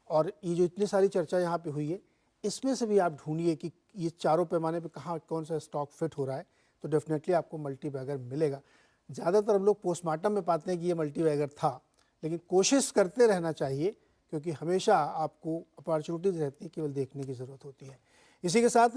और ये जो इतनी सारी चर्चा यहाँ पे हुई है, इसमें से भी आप ढूंढिए कि ये चारों पैमाने पे कहाँ कौन सा स्टॉक फिट हो रहा है, तो डेफिनेटली आपको मल्टी बैगर मिलेगा। ज़्यादातर हम लोग पोस्टमार्टम में पाते हैं कि ये मल्टी बैगर था, लेकिन कोशिश करते रहना चाहिए, क्योंकि हमेशा आपको अपॉर्चुनिटीज़ रहती है, केवल देखने की ज़रूरत होती है। इसी के साथ